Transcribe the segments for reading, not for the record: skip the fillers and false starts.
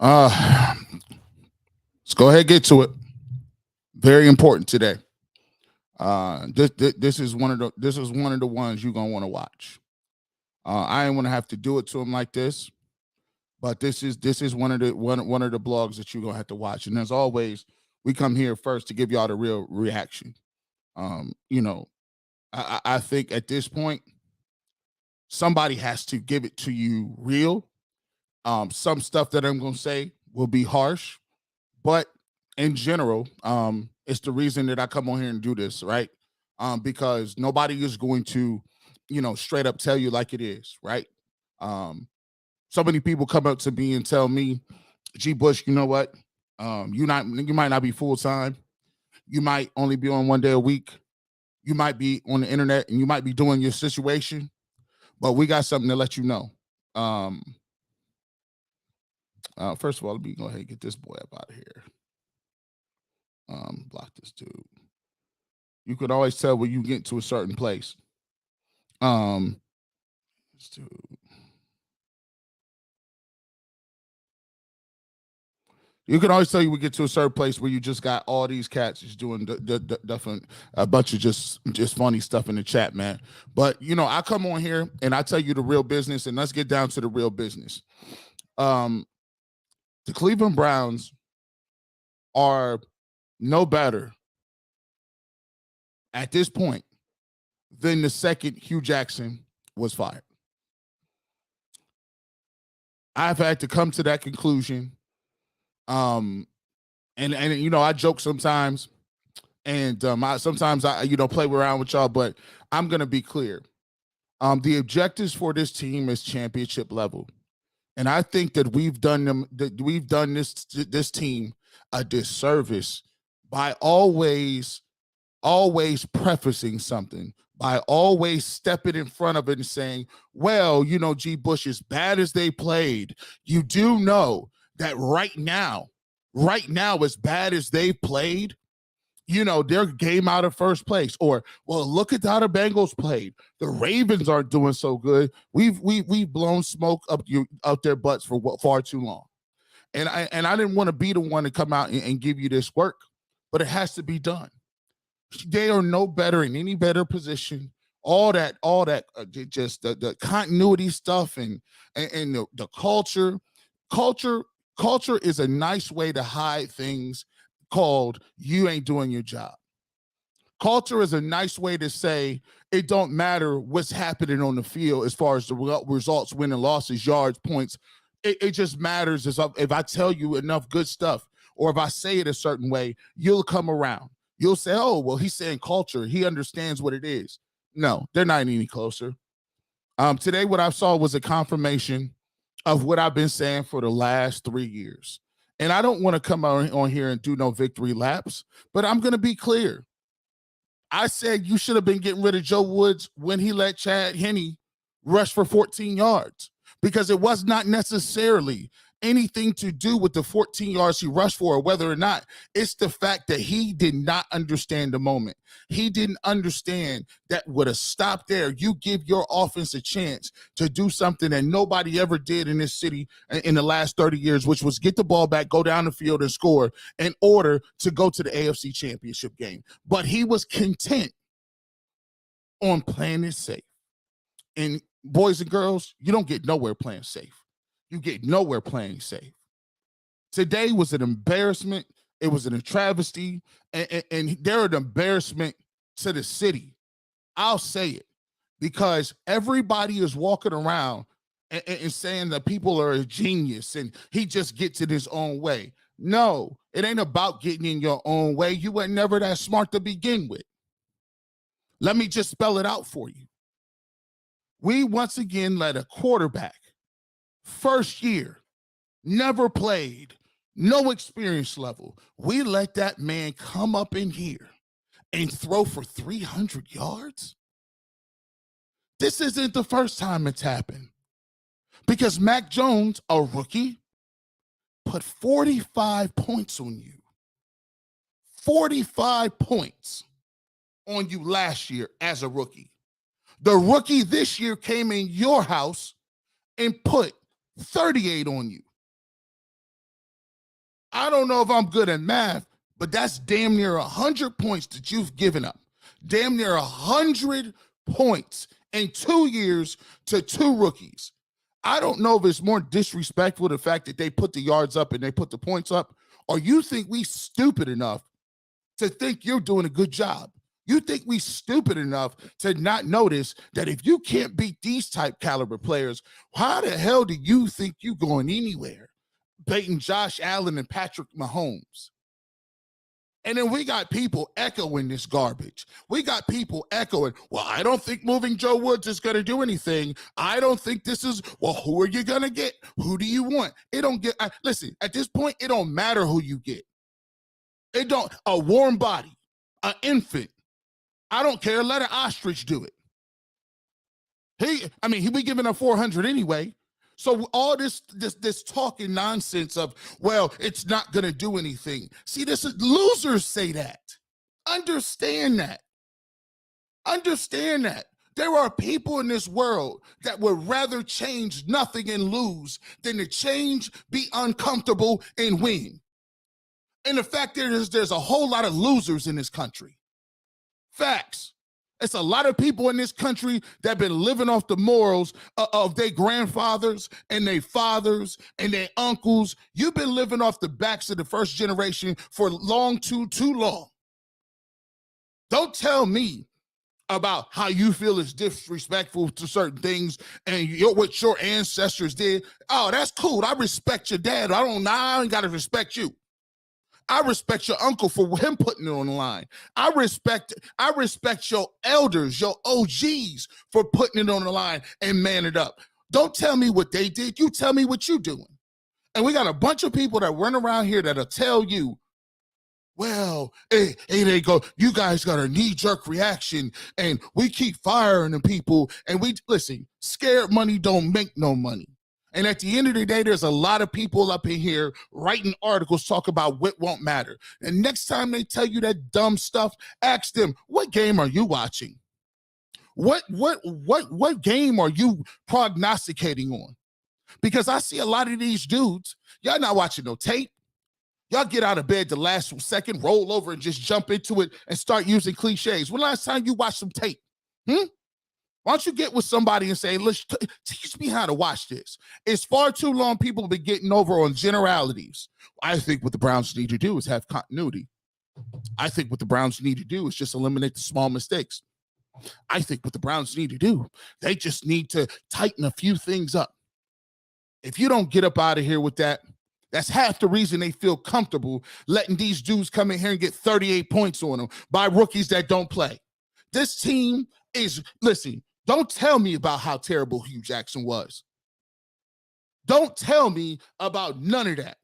Let's go ahead and get to it. Very important today. This is one of the ones you're gonna want to watch. I ain't want to have to do it to him like this, but this is one of the blogs that you're gonna have to watch. And as always, we come here first to give y'all the real reaction. You know, I think at this point, somebody has to give it to you real. Some stuff that I'm gonna say will be harsh, but in general, it's the reason that I come on here and do this, right? Because nobody is going to, straight up tell you like it is, right? So many people come up to me and tell me, G.Bush, you know what? You might not be full time. You might only be on 1 day a week. You might be on the internet and you might be doing your situation, but we got something to let you know. First of all, let me go ahead and get this boy up out of here. Block this dude. You could always tell when you get to a certain place. This dude. You can always tell you we get to a certain place where you just got all these cats just doing a bunch of just funny stuff in the chat, man. But I come on here and I tell you the real business, and let's get down to the real business. The Cleveland Browns are no better at this point than the second Hugh Jackson was fired. I've had to come to that conclusion. And I joke sometimes, and sometimes I play around with y'all, but I'm gonna be clear. The objectives for this team is championship level, and I think that we've done this team a disservice by always prefacing something, by always stepping in front of it and saying, well, G.Bush, as bad as they played, you do know that right now, as bad as they played, their game out of first place. Or, well, look at how the Bengals played. The Ravens aren't doing so good. We've blown smoke up their butts for far too long. And I didn't want to be the one to come out and give you this work, but it has to be done. They are no better in any better position. All that, just the continuity stuff and the culture. Culture is a nice way to hide things called you ain't doing your job. Culture is a nice way to say it don't matter what's happening on the field as far as the results, winning, losses, yards, points. It just matters if I tell you enough good stuff, or if I say it a certain way, you'll come around. You'll say, oh, well, he's saying culture. He understands what it is. No, they're not any closer. Today, what I saw was a confirmation of what I've been saying for the last 3 years. And I don't want to come on here and do no victory laps, but I'm going to be clear. I said you should have been getting rid of Joe Woods when he let Chad Henne rush for 14 yards, because it was not necessarily anything to do with the 14 yards he rushed for, or whether or not. It's the fact that he did not understand the moment. He didn't understand that with a stop there, you give your offense a chance to do something that nobody ever did in this city in the last 30 years, which was get the ball back, go down the field and score in order to go to the AFC Championship game. But he was content on playing it safe. And boys and girls, you don't get nowhere playing safe. You get nowhere playing safe. Today was an embarrassment. It was a travesty, and they're an embarrassment to the city. I'll say it, because everybody is walking around and saying that people are a genius and he just gets in his own way. No, it ain't about getting in your own way. You were never that smart to begin with. Let me just spell it out for you. We once again let a quarterback, first year, never played, no experience level, we let that man come up in here and throw for 300 yards? This isn't the first time it's happened, because Mac Jones, a rookie, put 45 points on you. 45 points on you last year as a rookie. The rookie this year came in your house and put 38 on you. I don't know if I'm good at math, but that's damn near 100 points that you've given up. Damn near 100 points in 2 years to 2 rookies. I don't know if it's more disrespectful the fact that they put the yards up and they put the points up, or you think we stupid enough to think you're doing a good job. You think we stupid enough to not notice that if you can't beat these type caliber players, how the hell do you think you're going anywhere? Beating Josh Allen and Patrick Mahomes. And then we got people echoing this garbage. We got people echoing, well, I don't think moving Joe Woods is going to do anything. I don't think this is, well, who are you going to get? Who do you want? It don't get, listen, at this point, it don't matter who you get. It don't, a warm body, an infant. I don't care. Let an ostrich do it. He be giving up 400 anyway. So all this talking nonsense of, well, it's not going to do anything. See, losers say that. Understand that. Understand that. There are people in this world that would rather change nothing and lose than to change, be uncomfortable, and win. And the fact is, there's a whole lot of losers in this country. Facts. It's a lot of people in this country that have been living off the morals of their grandfathers and their fathers and their uncles. You've been living off the backs of the first generation for too long. Don't tell me about how you feel is disrespectful to certain things and what your ancestors did. Oh, that's cool. I respect your dad. I ain't got to respect you. I respect your uncle for him putting it on the line. I respect your elders, your OGs for putting it on the line and man it up. Don't tell me what they did. You tell me what you're doing. And we got a bunch of people that run around here that'll tell you, well, hey, they go, you guys got a knee-jerk reaction and we keep firing the people. And listen, scared money don't make no money. And at the end of the day, there's a lot of people up in here writing articles talk about what won't matter. And next time they tell you that dumb stuff, ask them, what game are you watching? What game are you prognosticating on? Because I see a lot of these dudes, y'all not watching no tape. Y'all get out of bed the last second, roll over and just jump into it and start using cliches. When last time you watched some tape? Why don't you get with somebody and say, let's teach me how to watch this? It's far too long people have been getting over on generalities. I think what the Browns need to do is have continuity. I think what the Browns need to do is just eliminate the small mistakes. I think what the Browns need to do, they just need to tighten a few things up. If you don't get up out of here with that, that's half the reason they feel comfortable letting these dudes come in here and get 38 points on them by rookies that don't play. This team is, listen, don't tell me about how terrible Hugh Jackson was. Don't tell me about none of that.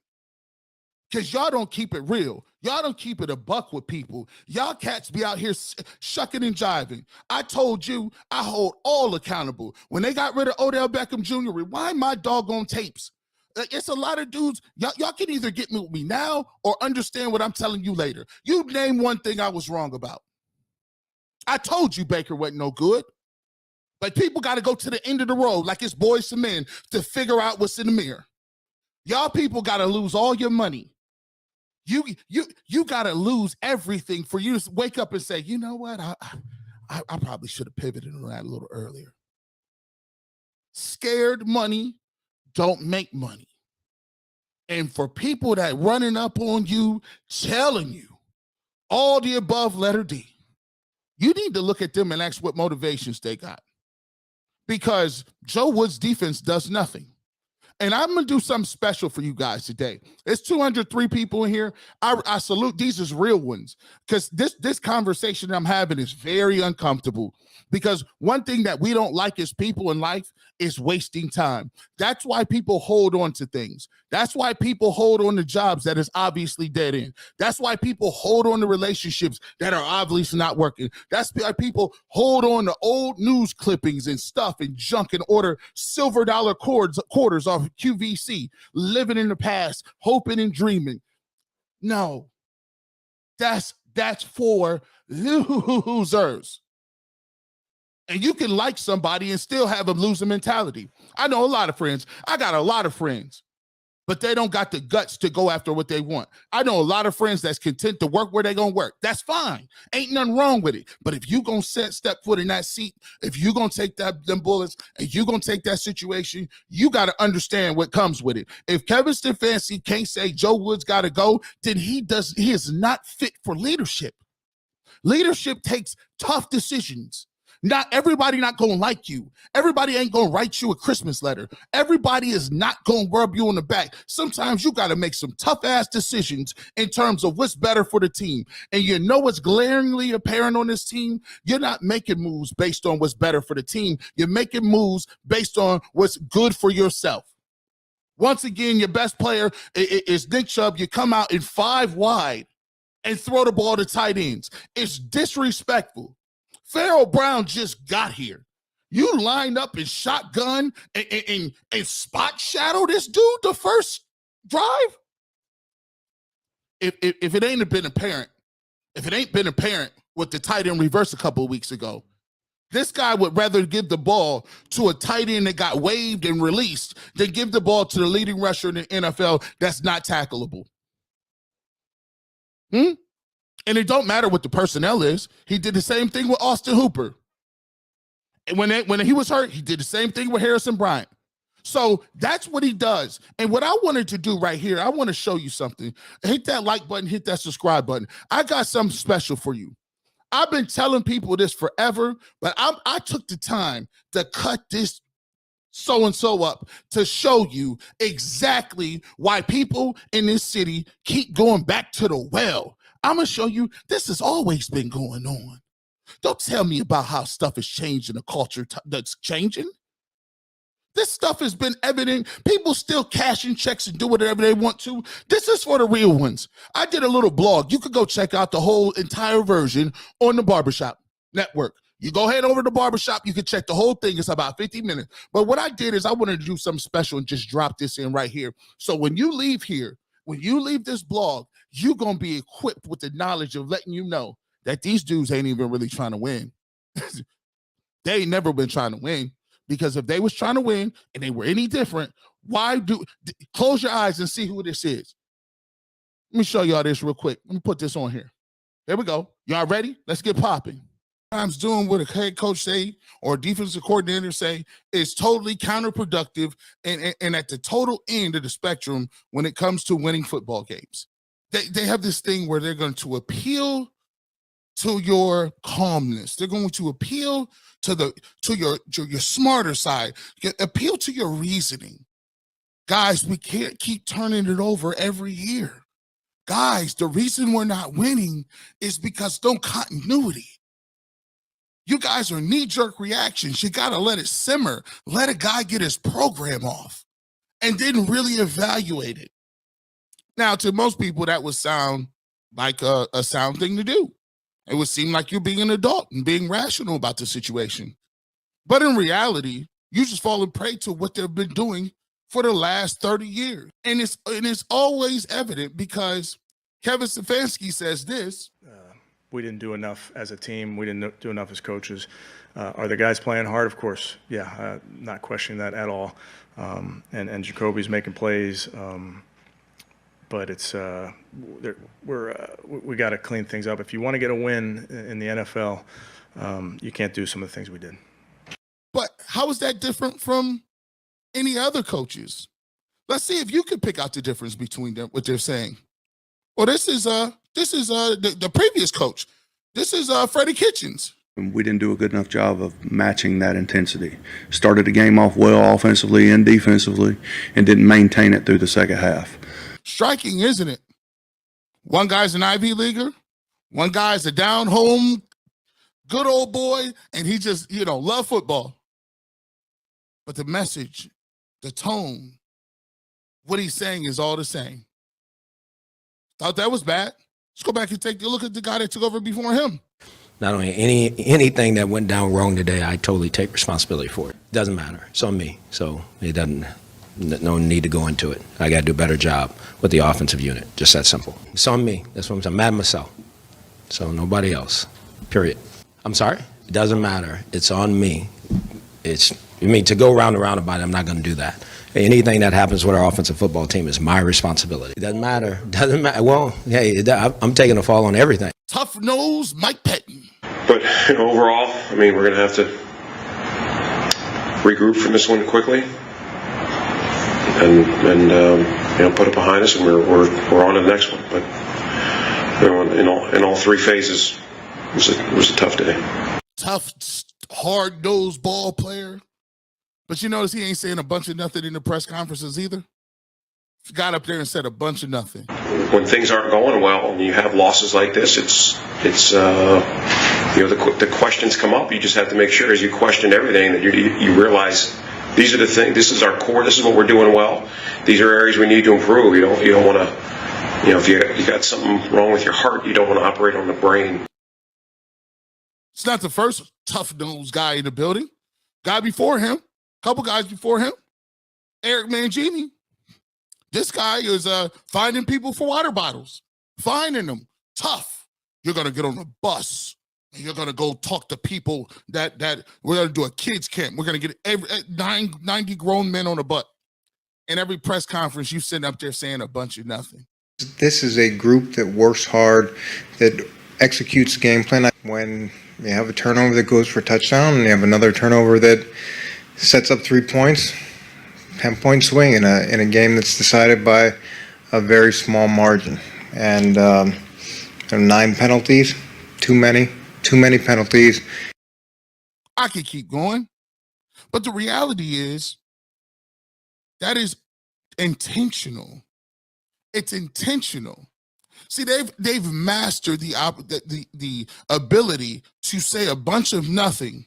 Because y'all don't keep it real. Y'all don't keep it a buck with people. Y'all cats be out here shucking and jiving. I told you, I hold all accountable. When they got rid of Odell Beckham Jr., rewind my doggone tapes. It's a lot of dudes. Y'all can either get with me now or understand what I'm telling you later. You name one thing I was wrong about. I told you Baker wasn't no good. But people got to go to the end of the road like it's boys to men to figure out what's in the mirror. Y'all people got to lose all your money. You got to lose everything for you to wake up and say, you know what? I probably should have pivoted on that a little earlier. Scared money don't make money. And for people that running up on you, telling you all the above letter D, you need to look at them and ask what motivations they got. Because Joe Woods' defense does nothing. And I'm going to do something special for you guys today. There's 203 people in here. I salute these as real ones because this conversation I'm having is very uncomfortable because one thing that we don't like as people in life is wasting time. That's why people hold on to things. That's why people hold on to jobs that is obviously dead end. That's why people hold on to relationships that are obviously not working. That's why people hold on to old news clippings and stuff and junk and order silver dollar quarters off QVC, living in the past, hoping and dreaming. No, that's for losers. And you can like somebody and still have a loser mentality. I know a lot of friends. I got a lot of friends but they don't got the guts to go after what they want. I know a lot of friends that's content to work where they're going to work. That's fine. Ain't nothing wrong with it. But if you going to step foot in that seat, if you going to take them bullets, and you going to take that situation, you got to understand what comes with it. If Kevin Stefanski can't say Joe Woods got to go, then he is not fit for leadership. Leadership takes tough decisions. Not everybody not going to like you. Everybody ain't going to write you a Christmas letter. Everybody is not going to rub you on the back. Sometimes you got to make some tough-ass decisions in terms of what's better for the team. And you know what's glaringly apparent on this team? You're not making moves based on what's better for the team. You're making moves based on what's good for yourself. Once again, your best player is Nick Chubb. You come out in 5 wide and throw the ball to tight ends. It's disrespectful. Pharaoh Brown just got here. You lined up and shotgun and spot shadow this dude the first drive? If it ain't been apparent with the tight end reverse a couple of weeks ago, this guy would rather give the ball to a tight end that got waived and released than give the ball to the leading rusher in the NFL that's not tackleable. And it don't matter what the personnel is. He did the same thing with Austin Hooper. And when he was hurt, he did the same thing with Harrison Bryant. So that's what he does. And what I wanted to do right here, I want to show you something. Hit that like button, hit that subscribe button. I got something special for you. I've been telling people this forever, but I took the time to cut this so-and-so up to show you exactly why people in this city keep going back to the well. I'm going to show you this has always been going on. Don't tell me about how stuff is changing, the culture that's changing. This stuff has been evident. People still cashing checks and do whatever they want to. This is for the real ones. I did a little blog. You could go check out the whole entire version on the Barbershop Network. You go head over to Barbershop. You can check the whole thing. It's about 50 minutes. But what I did is I wanted to do something special and just drop this in right here. So when you leave here, when you leave this blog, you're going to be equipped with the knowledge of letting you know that these dudes ain't even really trying to win. They ain't never been trying to win, because if they was trying to win and they were any different, close your eyes and see who this is. Let me show y'all this real quick. Let me put this on here. There we go. Y'all ready? Let's get popping. Sometimes doing what a head coach say or a defensive coordinator say is totally counterproductive and at the total end of the spectrum when it comes to winning football games. They have this thing where they're going to appeal to your calmness. They're going to appeal to your smarter side, appeal to your reasoning. Guys, we can't keep turning it over every year. Guys, the reason we're not winning is because no continuity. You guys are knee-jerk reactions. You got to let it simmer. Let a guy get his program off and then really evaluate it. Now, to most people, that would sound like a sound thing to do. It would seem like you're being an adult and being rational about the situation. But in reality, you just falling prey to what they've been doing for the last 30 years. And it's always evident because Kevin Stefanski says this. We didn't do enough as a team. We didn't do enough as coaches. Are the guys playing hard? Of course. Yeah, not questioning that at all. And Jacoby's making plays. But it's we got to clean things up. If you want to get a win in the NFL, you can't do some of the things we did. But how is that different from any other coaches? Let's see if you can pick out the difference between them, what they're saying. Well, this is the previous coach. This is Freddie Kitchens. We didn't do a good enough job of matching that intensity. Started the game off well offensively and defensively and didn't maintain it through the second half. Striking, isn't it? One guy's an Ivy leaguer. One guy's a down-home, good old boy, and he just, love football. But the message, the tone, what he's saying is all the same. Thought that was bad. Let's go back and take a look at the guy that took over before him. Not only anything that went down wrong today, I totally take responsibility for it. Doesn't matter. It's on me. So it doesn't, no need to go into it. I got to do a better job with the offensive unit. Just that simple. It's on me. That's what I'm saying. I'm mad at myself. So nobody else. Period. I'm sorry? It doesn't matter. It's on me. To go round and round about it, I'm not going to do that. Anything that happens with our offensive football team is my responsibility. It doesn't matter. Doesn't matter. Well, hey, I'm taking a fall on everything. Tough nose Mike Pettin. But overall, I mean, we're going to have to regroup from this one quickly and put it behind us, and we're on to the next one. But in all three phases, it was a tough day. Tough, hard-nosed ball player. But you notice he ain't saying a bunch of nothing in the press conferences either. He got up there and said a bunch of nothing. When things aren't going well and you have losses like this, the questions come up. You just have to make sure as you question everything that you realize these are the things. This is our core. This is what we're doing well. These are areas we need to improve. You don't want to. If you got something wrong with your heart, you don't want to operate on the brain. It's not the first tough-nosed guy in the building. Guy before him. Couple guys before him, Eric Mangini. This guy is finding people for water bottles, finding them. Tough. You're going to get on a bus, and you're going to go talk to people that we're going to do a kids camp. We're going to get 90 grown men on a butt. In every press conference, you sitting up there saying a bunch of nothing. This is a group that works hard, that executes game plan. When you have a turnover that goes for a touchdown, and you have another turnover that sets up 3 points, 10-point swing in a game that's decided by a very small margin. And 9 penalties, too many penalties. I could keep going, but the reality is that is intentional. It's intentional. See, they've mastered the ability to say a bunch of nothing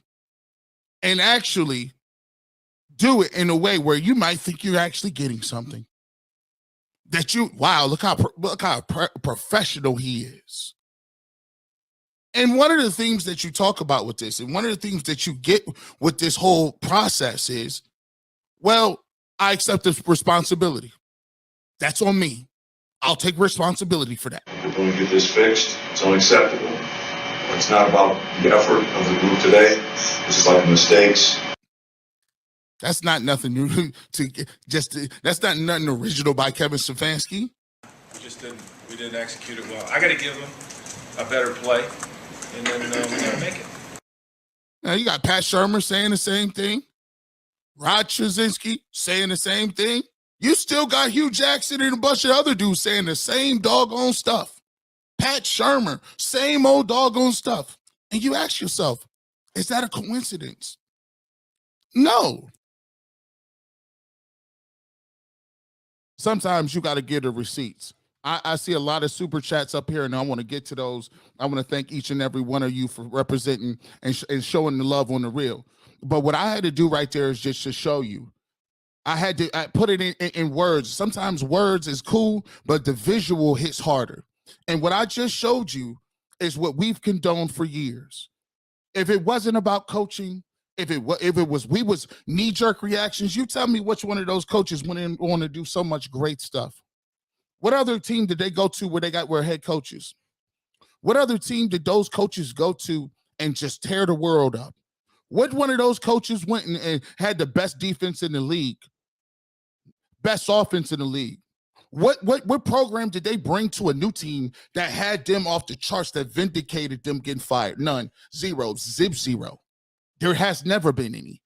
and actually do it in a way where you might think you're actually getting something. Look how professional he is. And one of the things that you talk about with this, and one of the things that you get with this whole process is, well, I accept this responsibility. That's on me. I'll take responsibility for that. We're going to get this fixed. It's unacceptable. It's not about the effort of the group today. This is about mistakes. That's not nothing new that's not nothing original by Kevin Stefanski. We didn't execute it well. I got to give them a better play, and then we got to make it. Now you got Pat Shermer saying the same thing. Rod Trzynski saying the same thing. You still got Hugh Jackson and a bunch of other dudes saying the same doggone stuff. Pat Shermer, same old doggone stuff. And you ask yourself, is that a coincidence? No. Sometimes you got to give the receipts. I see a lot of super chats up here, and I want to get to those. I want to thank each and every one of you for representing and showing the love on the real. But what I had to do right there is just to show you. I put it in words. Sometimes words is cool, but the visual hits harder. And what I just showed you is what we've condoned for years. If it wasn't about coaching, if it was knee-jerk reactions, you tell me which one of those coaches went in on to do so much great stuff. What other team did they go to where they were head coaches? What other team did those coaches go to and just tear the world up? What one of those coaches went and had the best defense in the league, best offense in the league? What program did they bring to a new team that had them off the charts, that vindicated them getting fired? None. Zero. Zero. There has never been any.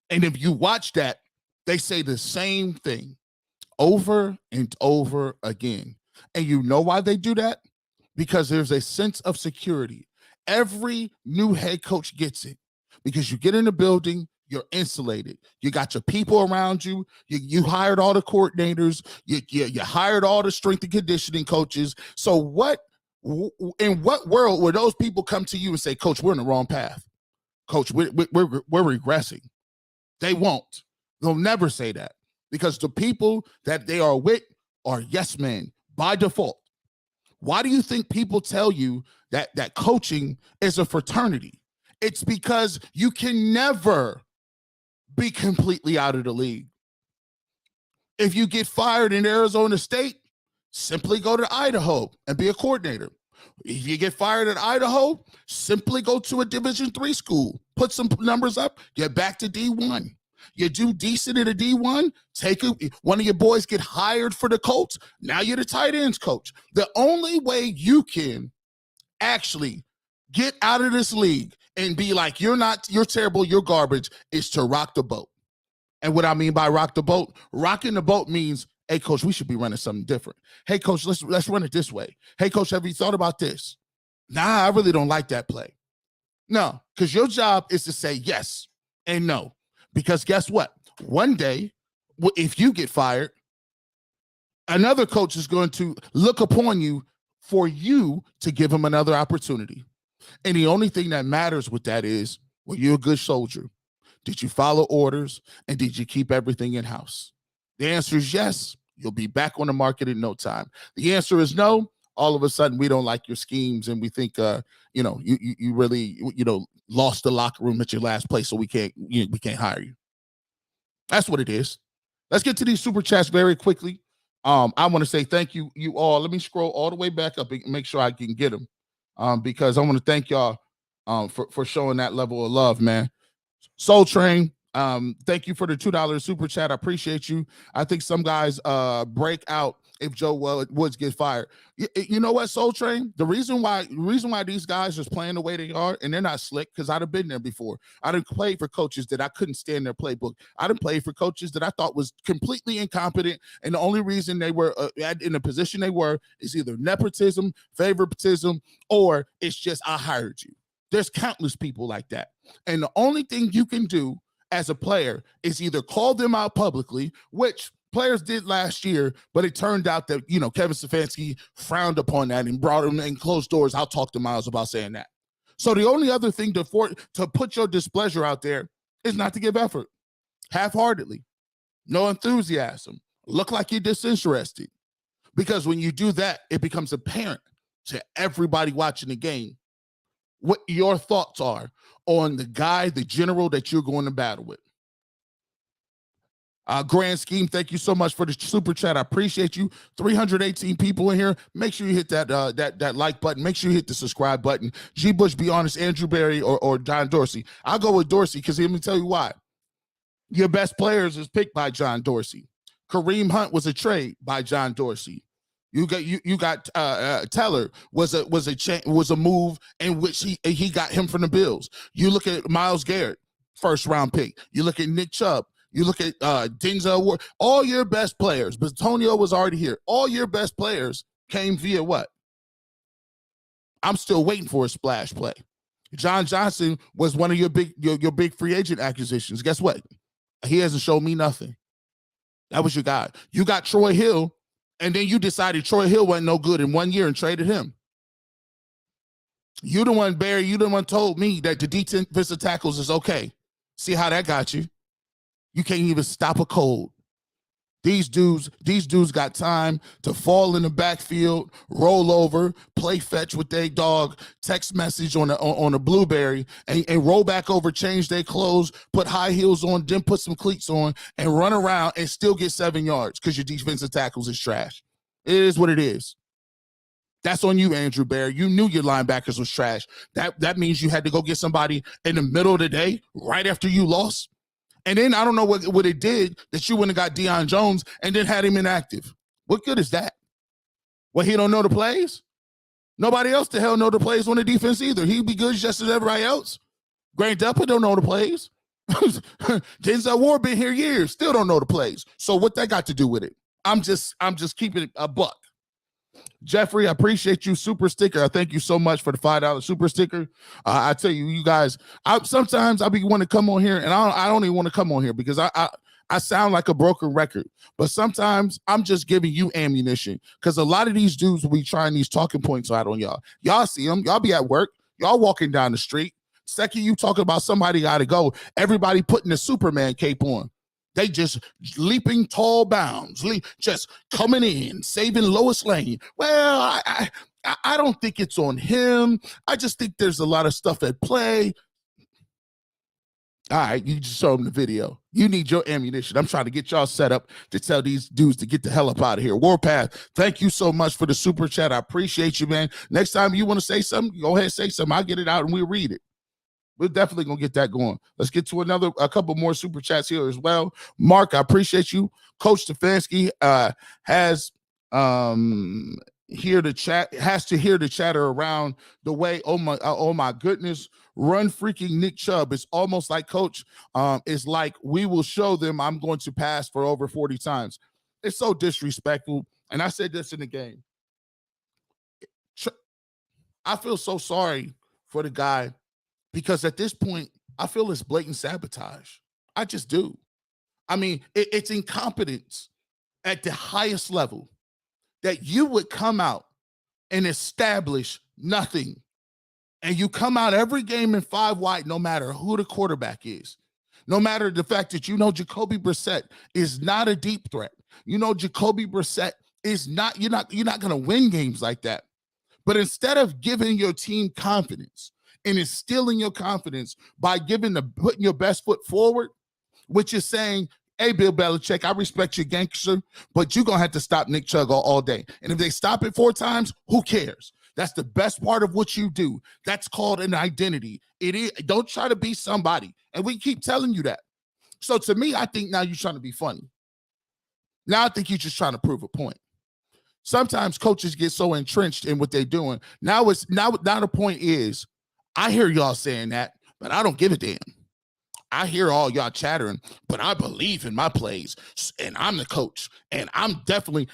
And if you watch that, they say the same thing over and over again. And you know why they do that? Because there's a sense of security. Every new head coach gets it. Because you get in the building, you're insulated. You got your people around you. You hired all the coordinators. You hired all the strength and conditioning coaches. So in what world would those people come to you and say, Coach, we're in the wrong path? Coach, we're regressing. They won't. They'll never say that, because the people that they are with are yes men by default. Why do you think people tell you that coaching is a fraternity? It's because you can never be completely out of the league. If you get fired in Arizona State, simply go to Idaho and be a coordinator. If you get fired at Idaho, simply go to a Division III school, put some numbers up, get back to D1. You do decent at a D1, one of your boys get hired for the Colts. Now you're the tight ends coach. The only way you can actually get out of this league and be like, you're terrible, you're garbage, is to rock the boat. And what I mean by rock the boat, rocking the boat means, hey, coach, we should be running something different. Hey, coach, let's run it this way. Hey, coach, have you thought about this? Nah, I really don't like that play. No, because your job is to say yes and no. Because guess what? One day, if you get fired, another coach is going to look upon you for you to give him another opportunity. And the only thing that matters with that is, were you a good soldier? Did you follow orders? And did you keep everything in-house? The answer is yes. You'll be back on the market in no time. The answer is no. All of a sudden, we don't like your schemes, and we think, you really, lost the locker room at your last place, so we can't hire you. That's what it is. Let's get to these super chats very quickly. I want to say thank you all. Let me scroll all the way back up and make sure I can get them, because I want to thank y'all for showing that level of love, man. Soul Train, thank you for the $2 super chat. I appreciate you. I think some guys break out if Joe Woods gets fired. You know what, Soul Train? The reason why these guys are playing the way they are, and they're not slick, because I'd have been there before. I done played for coaches that I couldn't stand their playbook. I done played for coaches that I thought was completely incompetent, and the only reason they were in the position they were is either nepotism, favoritism, or it's just, I hired you. There's countless people like that. And the only thing you can do as a player is either call them out publicly, which players did last year, but it turned out that, Kevin Stefanski frowned upon that and brought him in closed doors. I'll talk to Myles about saying that. So the only other thing to put your displeasure out there is not to give effort, half-heartedly, no enthusiasm, look like you're disinterested. Because when you do that, it becomes apparent to everybody watching the game what your thoughts are on the guy, the general that you're going to battle with. Grand Scheme, thank you so much for the super chat. I appreciate you. 318 people in here. Make sure you hit that like button. Make sure you hit the subscribe button. G.Bush, be honest, Andrew Berry or John Dorsey. I'll go with Dorsey because let me tell you why. Your best players is picked by John Dorsey. Kareem Hunt was a trade by John Dorsey. You got Teller was a move in which he got him from the Bills. You look at Myles Garrett, first round pick. You look at Nick Chubb. You look at Denzel Ward. All your best players, but Antonio was already here. All your best players came via what? I'm still waiting for a splash play. John Johnson was one of your big free agent acquisitions. Guess what? He hasn't shown me nothing. That was your guy. You got Troy Hill. And then you decided Troy Hill wasn't no good in 1 year and traded him. You the one, Barry, you the one told me that the defensive tackles is okay. See how that got you? You can't even stop a cold. These dudes got time to fall in the backfield, roll over, play fetch with their dog, text message on a Blueberry, and roll back over, change their clothes, put high heels on, then put some cleats on, and run around and still get 7 yards because your defensive tackles is trash. It is what it is. That's on you, Andrew Berry. You knew your linebackers was trash. That means you had to go get somebody in the middle of the day, right after you lost. And then I don't know what it did that you went and got Deion Jones and then had him inactive. What good is that? Well, he don't know the plays? Nobody else the hell know the plays on the defense either. He'd be good just as everybody else. Grant Delpit don't know the plays. Denzel Ward been here years, still don't know the plays. So what that got to do with it? I'm just keeping it a buck. Jeffrey, I appreciate you. Super sticker. I thank you so much for the $5 super sticker. I tell you, you guys, sometimes I be want to come on here, and I don't even want to come on here because I sound like a broken record. But sometimes I'm just giving you ammunition because a lot of these dudes will be trying these talking points out on y'all. Y'all see them. Y'all be at work. Y'all walking down the street. Second, you talking about somebody got to go. Everybody putting a Superman cape on. They just leaping tall bounds, just coming in, saving Lois Lane. Well, I don't think it's on him. I just think there's a lot of stuff at play. All right, you just show them the video. You need your ammunition. I'm trying to get y'all set up to tell these dudes to get the hell up out of here. Warpath, thank you so much for the super chat. I appreciate you, man. Next time you want to say something, go ahead and say something. I'll get it out and we'll read it. We're definitely gonna get that going. Let's get to a couple more super chats here as well. Mark, I appreciate you. Coach Stefanski has to hear the chatter around the way. Oh my goodness, run freaking Nick Chubb. It's almost like Coach is like, we will show them I'm going to pass for over 40 times. It's so disrespectful. And I said this in the game. I feel so sorry for the guy, because at this point, I feel it's blatant sabotage. I just do. I mean, it's incompetence at the highest level that you would come out and establish nothing. And you come out every game in 5 wide, no matter who the quarterback is. No matter the fact that you know Jacoby Brissett is not a deep threat. You know Jacoby Brissett is not, you're not going to win games like that. But instead of giving your team confidence and instilling your confidence by putting your best foot forward, which is saying, hey, Bill Belichick, I respect your gangster, but you're going to have to stop Nick Chubb all day. And if they stop it 4 times, who cares? That's the best part of what you do. That's called an identity. It is. Don't try to be somebody. And we keep telling you that. So to me, I think now you're trying to be funny. Now I think you're just trying to prove a point. Sometimes coaches get so entrenched in what they're doing. Now the point is, I hear y'all saying that, but I don't give a damn. I hear all y'all chattering, but I believe in my plays, and I'm the coach, and I'm definitely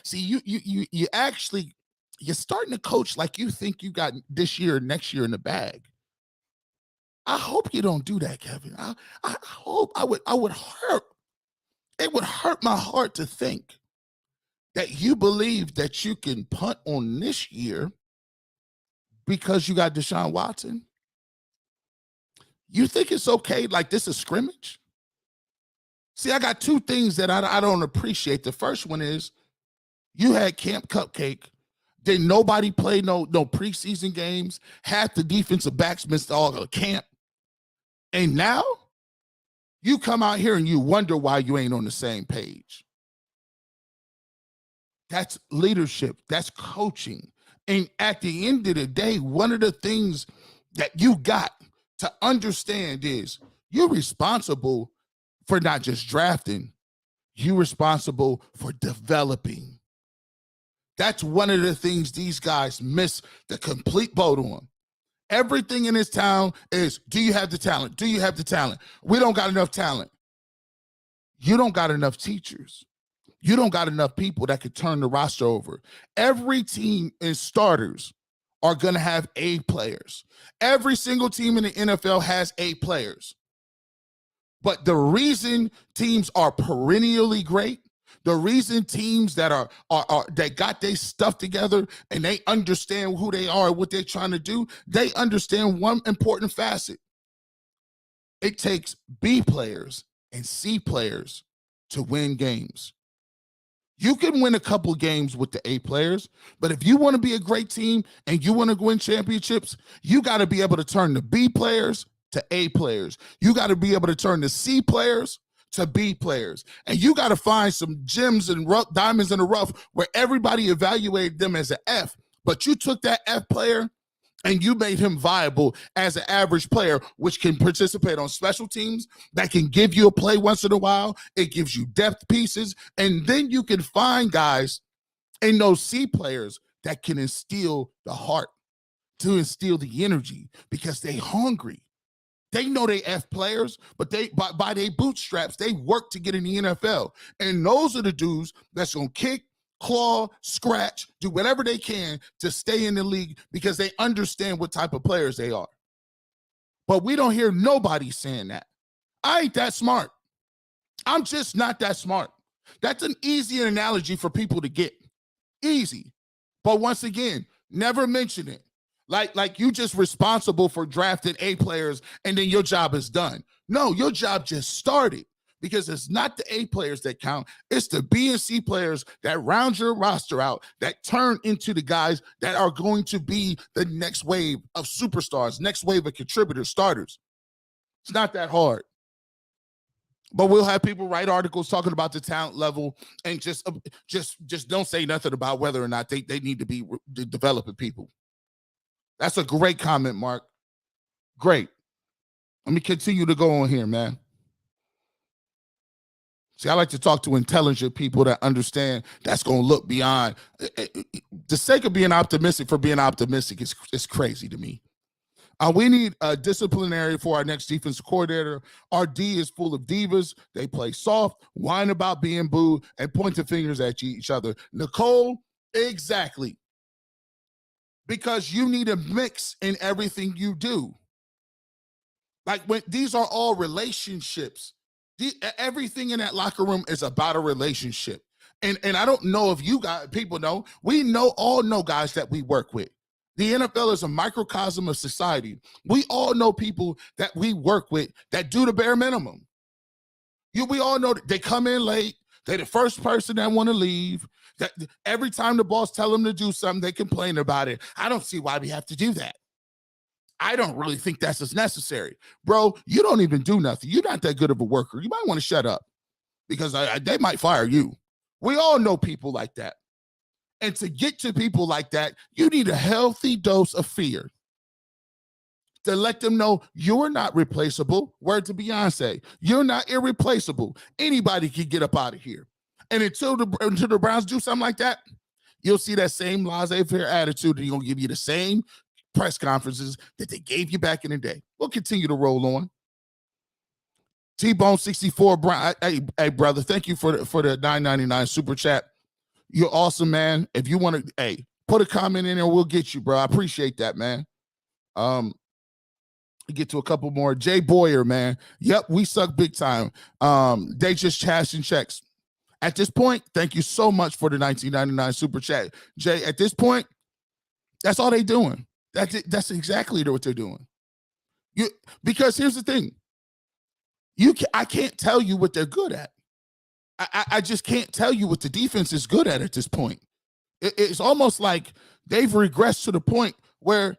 you're starting to coach like you think you got this year, next year in the bag. I hope you don't do that, Kevin. I hope I would hurt. It would hurt my heart to think that you believe that you can punt on this year because you got Deshaun Watson. You think it's okay, like this is scrimmage? See, I got 2 things that I don't appreciate. The first one is you had Camp Cupcake. Then nobody played no preseason games. Half the defensive backs missed all the camp. And now you come out here and you wonder why you ain't on the same page. That's leadership. That's coaching. And at the end of the day, one of the things that you got to understand is you're responsible for not just drafting. You're responsible for developing. That's one of the things these guys miss the complete boat on. Everything in this town is, do you have the talent? Do you have the talent? We don't got enough talent. You don't got enough teachers. You don't got enough people that could turn the roster over. Every team in starters are going to have A players. Every single team in the NFL has A players. But the reason teams are perennially great, the reason teams that are that got their stuff together and they understand who they are and what they're trying to do, they understand one important facet. It takes B players and C players to win games. You can win a couple games with the A players, but if you want to be a great team and you want to win championships, you got to be able to turn the B players to A players. You got to be able to turn the C players to B players. And you got to find some gems and diamonds in the rough where everybody evaluated them as an F, but you took that F player and you made him viable as an average player, which can participate on special teams, that can give you a play once in a while. It gives you depth pieces. And then you can find guys in those C players that can instill the heart, to instill the energy, because they hungry. They know they F players, but they by their bootstraps, they work to get in the NFL. And those are the dudes that's going to kick, claw, scratch, do whatever they can to stay in the league because they understand what type of players they are. But we don't hear nobody saying that. I ain't that smart. I'm just not that smart. That's an easy analogy for people to get. Easy. But once again, never mention it. Like you just responsible for drafting A players and then your job is done. No, your job just started. Because it's not the A players that count. It's the B and C players that round your roster out, that turn into the guys that are going to be the next wave of superstars, next wave of contributors, starters. It's not that hard. But we'll have people write articles talking about the talent level and just don't say nothing about whether or not they need to be developing people. That's a great comment, Mark. Great. Let me continue to go on here, man. See, I like to talk to intelligent people that understand that's going to look beyond. The sake of being optimistic for being optimistic is crazy to me. We need a disciplinary for our next defensive coordinator. Our D is full of divas. They play soft, whine about being booed, and point the fingers at each other. Nicole, exactly. Because you need a mix in everything you do. Like when these are all relationships. Everything in that locker room is about a relationship. And I don't know if you guys, people know, we all know guys that we work with. The NFL is a microcosm of society. We all know people that we work with that do the bare minimum. We all know that they come in late. They're the first person that want to leave. That every time the boss tell them to do something, they complain about it. I don't see why we have to do that. I don't really think that's as necessary. Bro, you don't even do nothing. You're not that good of a worker. You might want to shut up because they might fire you. We all know people like that. And to get to people like that, you need a healthy dose of fear to let them know you're not replaceable. Word to Beyonce. You're not irreplaceable. Anybody can get up out of here. And until the Browns do something like that, you'll see that same laissez-faire attitude, and he's going to give you the same press conferences that they gave you back in the day. We'll continue to roll on. T-Bone 64, Brown. Hey, brother, thank you for the $9.99 super chat. You're awesome, man. If you want to, put a comment in there, we'll get you, bro. I appreciate that, man. Get to a couple more. Jay Boyer, man. Yep, we suck big time. They just cashing checks. At this point, thank you so much for the $19.99 super chat. Jay, at this point, that's all they doing. That's exactly what they're doing. Because here's the thing. I can't tell you what they're good at. I just can't tell you what the defense is good at this point. It's almost like they've regressed to the point where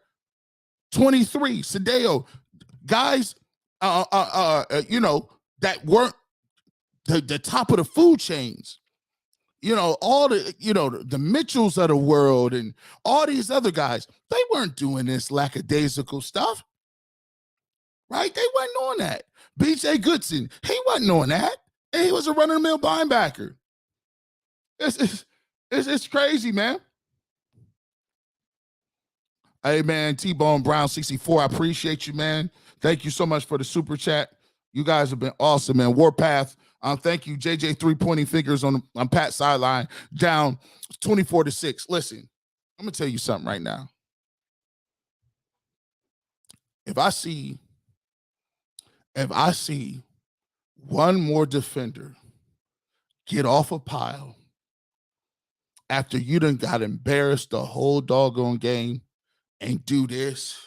23, Sadeo, guys, that weren't the top of the food chains. All the Mitchells of the world and all these other guys, they weren't doing this lackadaisical stuff, right? They wasn't on that. B.J. Goodson, he wasn't on that. And he was a run-of-the-mill linebacker. It's crazy, man. Hey, man, T-Bone Brown 64, I appreciate you, man. Thank you so much for the super chat. You guys have been awesome, man. Warpath. Thank you, JJ. 3 pointing fingers on Pat's sideline, down 24-6. Listen, I'm gonna tell you something right now. If I see one more defender get off a pile after you done got embarrassed the whole doggone game and do this,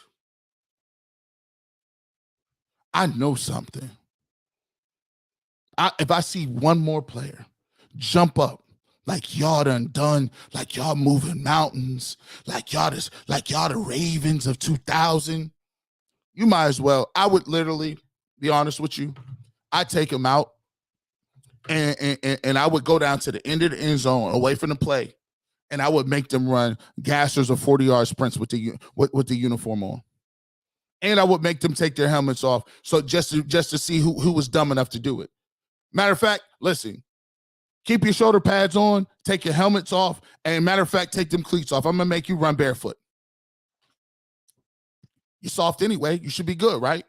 I know something. If I see one more player jump up like y'all done, like y'all moving mountains, like y'all the Ravens of 2000, you might as well. I would literally be honest with you. I'd take him out and I would go down to the end of the end zone away from the play, and I would make them run gassers or 40-yard sprints with the uniform on. And I would make them take their helmets off, so just to see who was dumb enough to do it. Matter of fact, listen, keep your shoulder pads on, take your helmets off, and matter of fact, take them cleats off. I'm going to make you run barefoot. You're soft anyway. You should be good, right?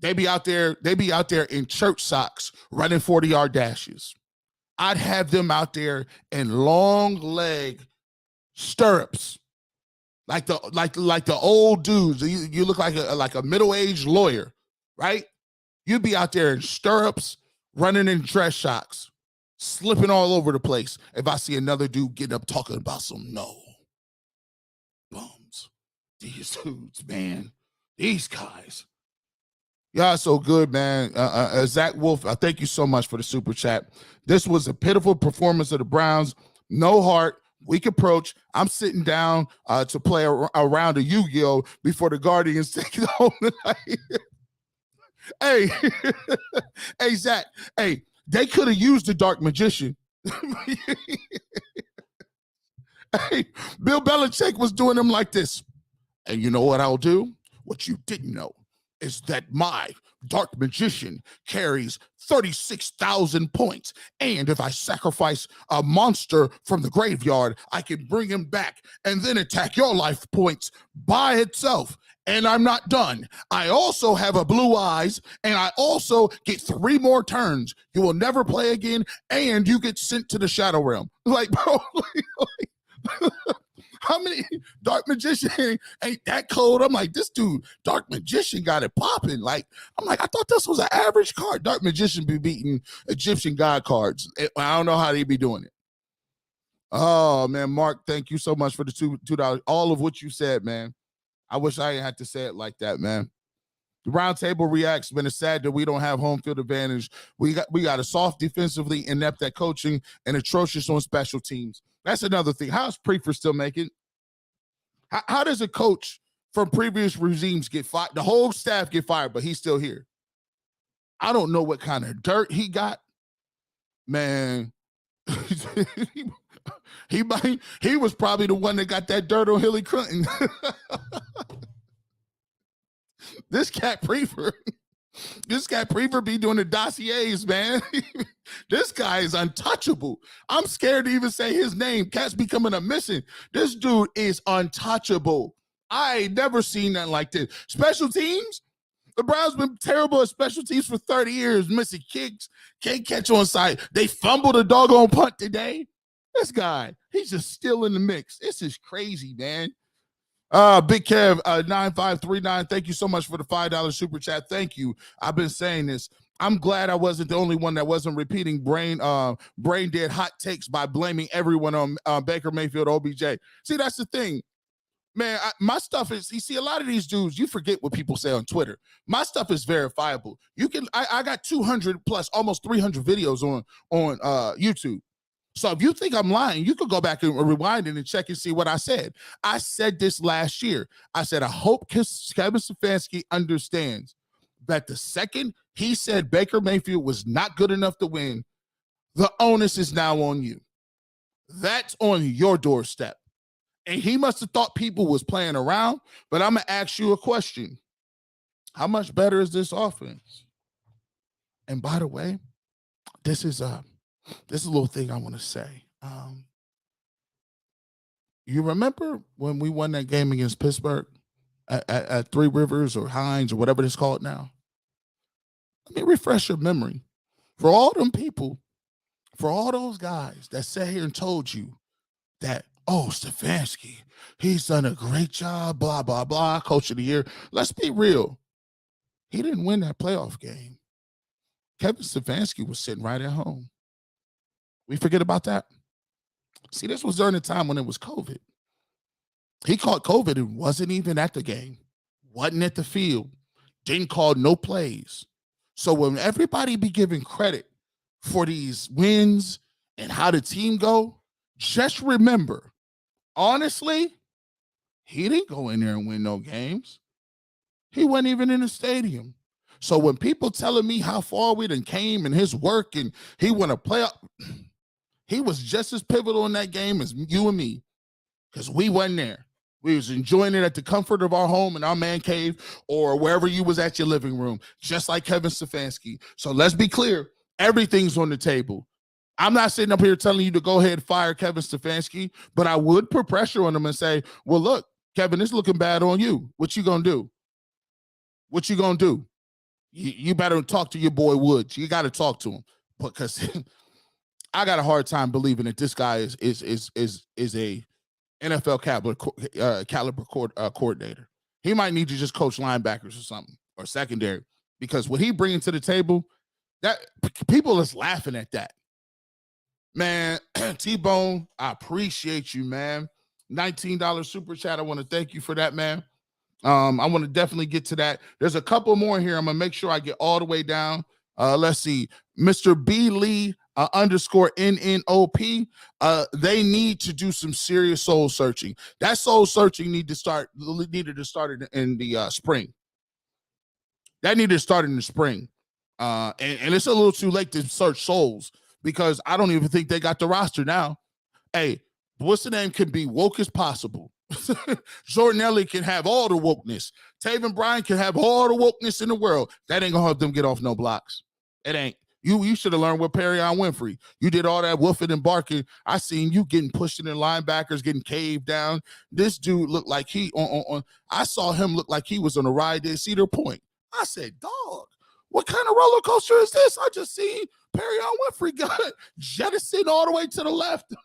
They be out there in church socks running 40-yard dashes. I'd have them out there in long leg stirrups, like the old dudes. You look like a middle-aged lawyer, right? You'd be out there in stirrups, running in dress socks, slipping all over the place. If I see another dude getting up talking about some bums, these dudes, man, these guys. Y'all so good, man. Zach Wolf, thank you so much for the super chat. This was a pitiful performance of the Browns. No heart, weak approach. I'm sitting down to play a round of Yu-Gi-Oh! Before the Guardians take it home tonight. Hey, hey, Zach. Hey, they could have used the Dark Magician. Hey, Bill Belichick was doing them like this. And you know what I'll do? What you didn't know is that my dark magician carries 36,000 points. And if I sacrifice a monster from the graveyard, I can bring him back and then attack your life points by itself. And I'm not done. I also have a blue eyes, and I also get 3 more turns. You will never play again, and you get sent to the Shadow Realm. Like, bro, how many Dark Magician ain't that cold? I'm like, this dude, Dark Magician, got it popping. Like, I'm like, I thought this was an average card. Dark Magician be beating Egyptian God cards. I don't know how they be doing it. Oh, man, Mark, thank you so much for the $2. All of what you said, man. I wish I had to say it like that, man. The roundtable reacts, man. It's sad that we don't have home field advantage. We got a soft defensively, inept at coaching, and atrocious on special teams. That's another thing. How's Prefer still making? How does a coach from previous regimes get fired? The whole staff get fired, but he's still here. I don't know what kind of dirt he got, man. He was probably the one that got that dirt on Hillary Clinton. This cat Prefer be doing the dossiers, man. This guy is untouchable. I'm scared to even say his name. Cat's becoming a missing. This dude is untouchable. I ain't never seen nothing like this. Special teams? The Browns been terrible at special teams for 30 years, missing kicks, can't catch on side. They fumbled a doggone punt today. This guy, he's just still in the mix. This is crazy, man. Big Kev, 9539, thank you so much for the $5 super chat. Thank you. I've been saying this. I'm glad I wasn't the only one that wasn't repeating brain dead hot takes by blaming everyone on Baker Mayfield, OBJ. See, that's the thing. Man, my stuff is, you see, a lot of these dudes, you forget what people say on Twitter. My stuff is verifiable. You can, I got 200 plus, almost 300 videos on YouTube. So if you think I'm lying, you could go back and rewind it and check and see what I said. I said this last year. I said, I hope Kevin Stefanski understands that the second he said Baker Mayfield was not good enough to win, the onus is now on you. That's on your doorstep. And he must have thought people was playing around, but I'm going to ask you a question. How much better is this offense? And by the way, this is a little thing I want to say. You remember when we won that game against Pittsburgh at Three Rivers or Hines or whatever it's called now? Let me refresh your memory. For all them people, for all those guys that sat here and told you that, oh, Stefanski, he's done a great job, blah, blah, blah, coach of the year. Let's be real. He didn't win that playoff game. Kevin Stefanski was sitting right at home. We forget about that. See, this was during the time when it was COVID. He caught COVID and wasn't even at the game, wasn't at the field, didn't call no plays. So when everybody be giving credit for these wins and how the team go, just remember, honestly, he didn't go in there and win no games. He wasn't even in the stadium. So when people telling me how far we done came and his work and he want to play up, he was just as pivotal in that game as you and me, because we wasn't there. We was enjoying it at the comfort of our home in our man cave or wherever you was at your living room, just like Kevin Stefanski. So let's be clear. Everything's on the table. I'm not sitting up here telling you to go ahead and fire Kevin Stefanski, but I would put pressure on him and say, well, look, Kevin, it's looking bad on you. What you going to do? What you going to do? You better talk to your boy Woods. You got to talk to him, because I got a hard time believing that this guy is a NFL caliber coordinator. He might need to just coach linebackers or something, or secondary, because what he bringing to the table, that people is laughing at that. Man, T-Bone, I appreciate you, man. $19 super chat. I want to thank you for that, man. I want to definitely get to that. There's a couple more here. I'm going to make sure I get all the way down. Let's see. Mr. B. Lee _ NNOP. They need to do some serious soul searching. That soul searching needed to start in the spring. That needed to start in the spring. And it's a little too late to search souls, because I don't even think they got the roster now. Hey, what's the name? Can be woke as possible. Jordan Elliott can have all the wokeness. Taven Bryan can have all the wokeness in the world. That ain't gonna help them get off no blocks. It ain't. You should have learned with Perrion Winfrey. You did all that woofing and barking. I seen you getting pushed in the linebackers, getting caved down. This dude looked like he I saw him look like he was on a ride at Cedar Point. I said, dog, what kind of roller coaster is this? I just seen Perrion Winfrey got jettisoned all the way to the left.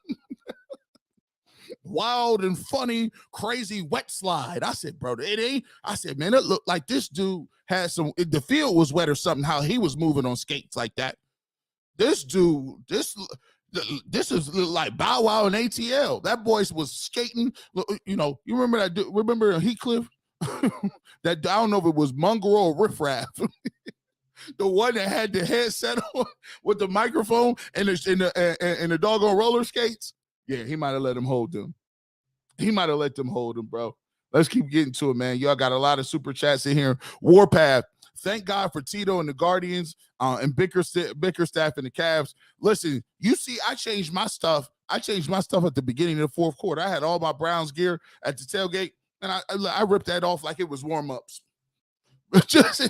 Wild and funny, crazy wet slide. I said, bro, it ain't. I said, man, it looked like this dude had some, the field was wet or something, how he was moving on skates like that. This dude, this is like Bow Wow and ATL. That boy was skating. You know, you remember that dude, remember Heathcliff? That, I don't know if it was Mongrel or Riff Raff. The one that had the headset on with the microphone and the doggone roller skates. Yeah, he might have let him hold them. He might have let them hold him, bro. Let's keep getting to it, man. Y'all got a lot of super chats in here. Warpath, thank God for Tito and the Guardians and Bickerstaff and the Cavs. Listen, you see, I changed my stuff. At the beginning of the fourth quarter. I had all my Browns gear at the tailgate, and I ripped that off like it was warm-ups. just,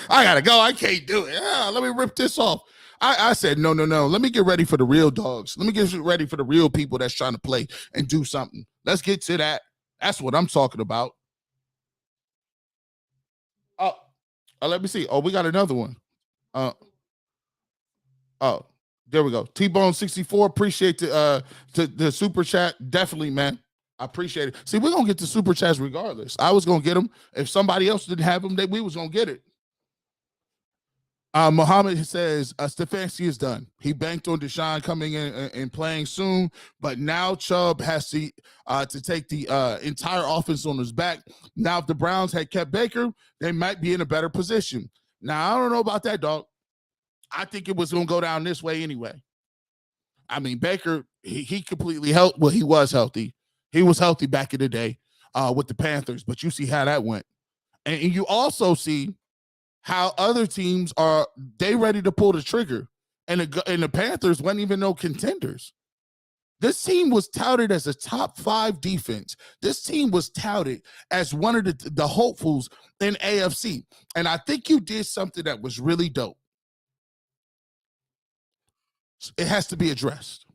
I got to go. I can't do it. Yeah, let me rip this off. I said, no. Let me get ready for the real dogs. Let me get ready for the real people that's trying to play and do something. Let's get to that. That's what I'm talking about. Oh, let me see. Oh, we got another one. There we go. T-Bone 64. Appreciate the super chat. Definitely, man. I appreciate it. See, we're going to get the super chats regardless. I was going to get them. If somebody else didn't have them, then we was going to get it. Muhammad says Stefanski is done. He banked on Deshaun coming in and playing soon, but now Chubb has to take the entire offense on his back. Now, if the Browns had kept Baker, they might be in a better position. Now, I don't know about that, dog. I think it was going to go down this way anyway. I mean, Baker, he completely helped. Well, he was healthy. He was healthy back in the day with the Panthers, but you see how that went. And you also see how other teams they ready to pull the trigger, and the Panthers weren't even no contenders. This team was touted as a top 5 defense. This team was touted as one of the hopefuls in AFC, and I think you did something that was really dope. It has to be addressed.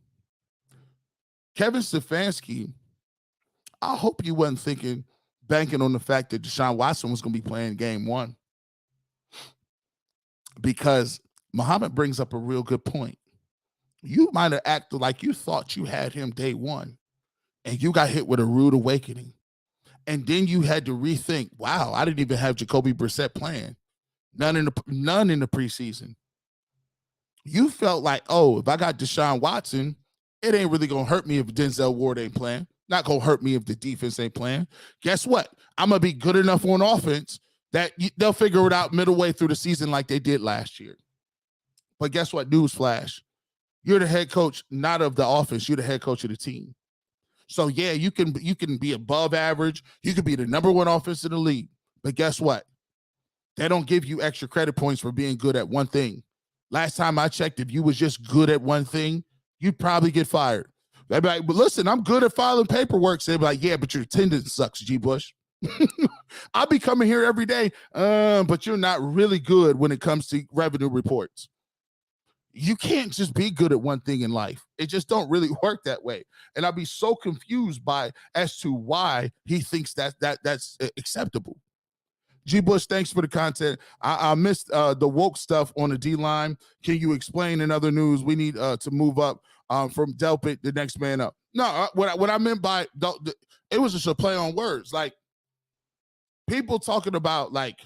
Kevin Stefanski, I hope you wasn't banking on the fact that Deshaun Watson was going to be playing game 1. Because Muhammad brings up a real good point. You might have acted like you thought you had him day 1, and you got hit with a rude awakening. And then you had to rethink, wow, I didn't even have Jacoby Brissett playing. None in the preseason. You felt like, oh, if I got Deshaun Watson, it ain't really going to hurt me if Denzel Ward ain't playing. Not going to hurt me if the defense ain't playing. Guess what? I'm going to be good enough on offense that they'll figure it out middle way through the season like they did last year. But guess what? Newsflash. You're the head coach, not of the offense. You're the head coach of the team. So, yeah, you can be above average. You could be the number 1 offense in the league. But guess what? They don't give you extra credit points for being good at one thing. Last time I checked, if you was just good at one thing, you'd probably get fired. They'd be like, but listen, I'm good at filing paperwork. So they'd be like, yeah, but your attendance sucks, G.Bush. I'll be coming here every day, but you're not really good when it comes to revenue reports. You can't just be good at one thing in life. It just don't really work that way. And I'll be so confused as to why he thinks that's acceptable. G.Bush, thanks for the content. I missed the woke stuff on the D-line. Can you explain in other news? We need to move up from Delpit, the next man up. No, what I meant by it was just a play on words. Like, people talking about, like,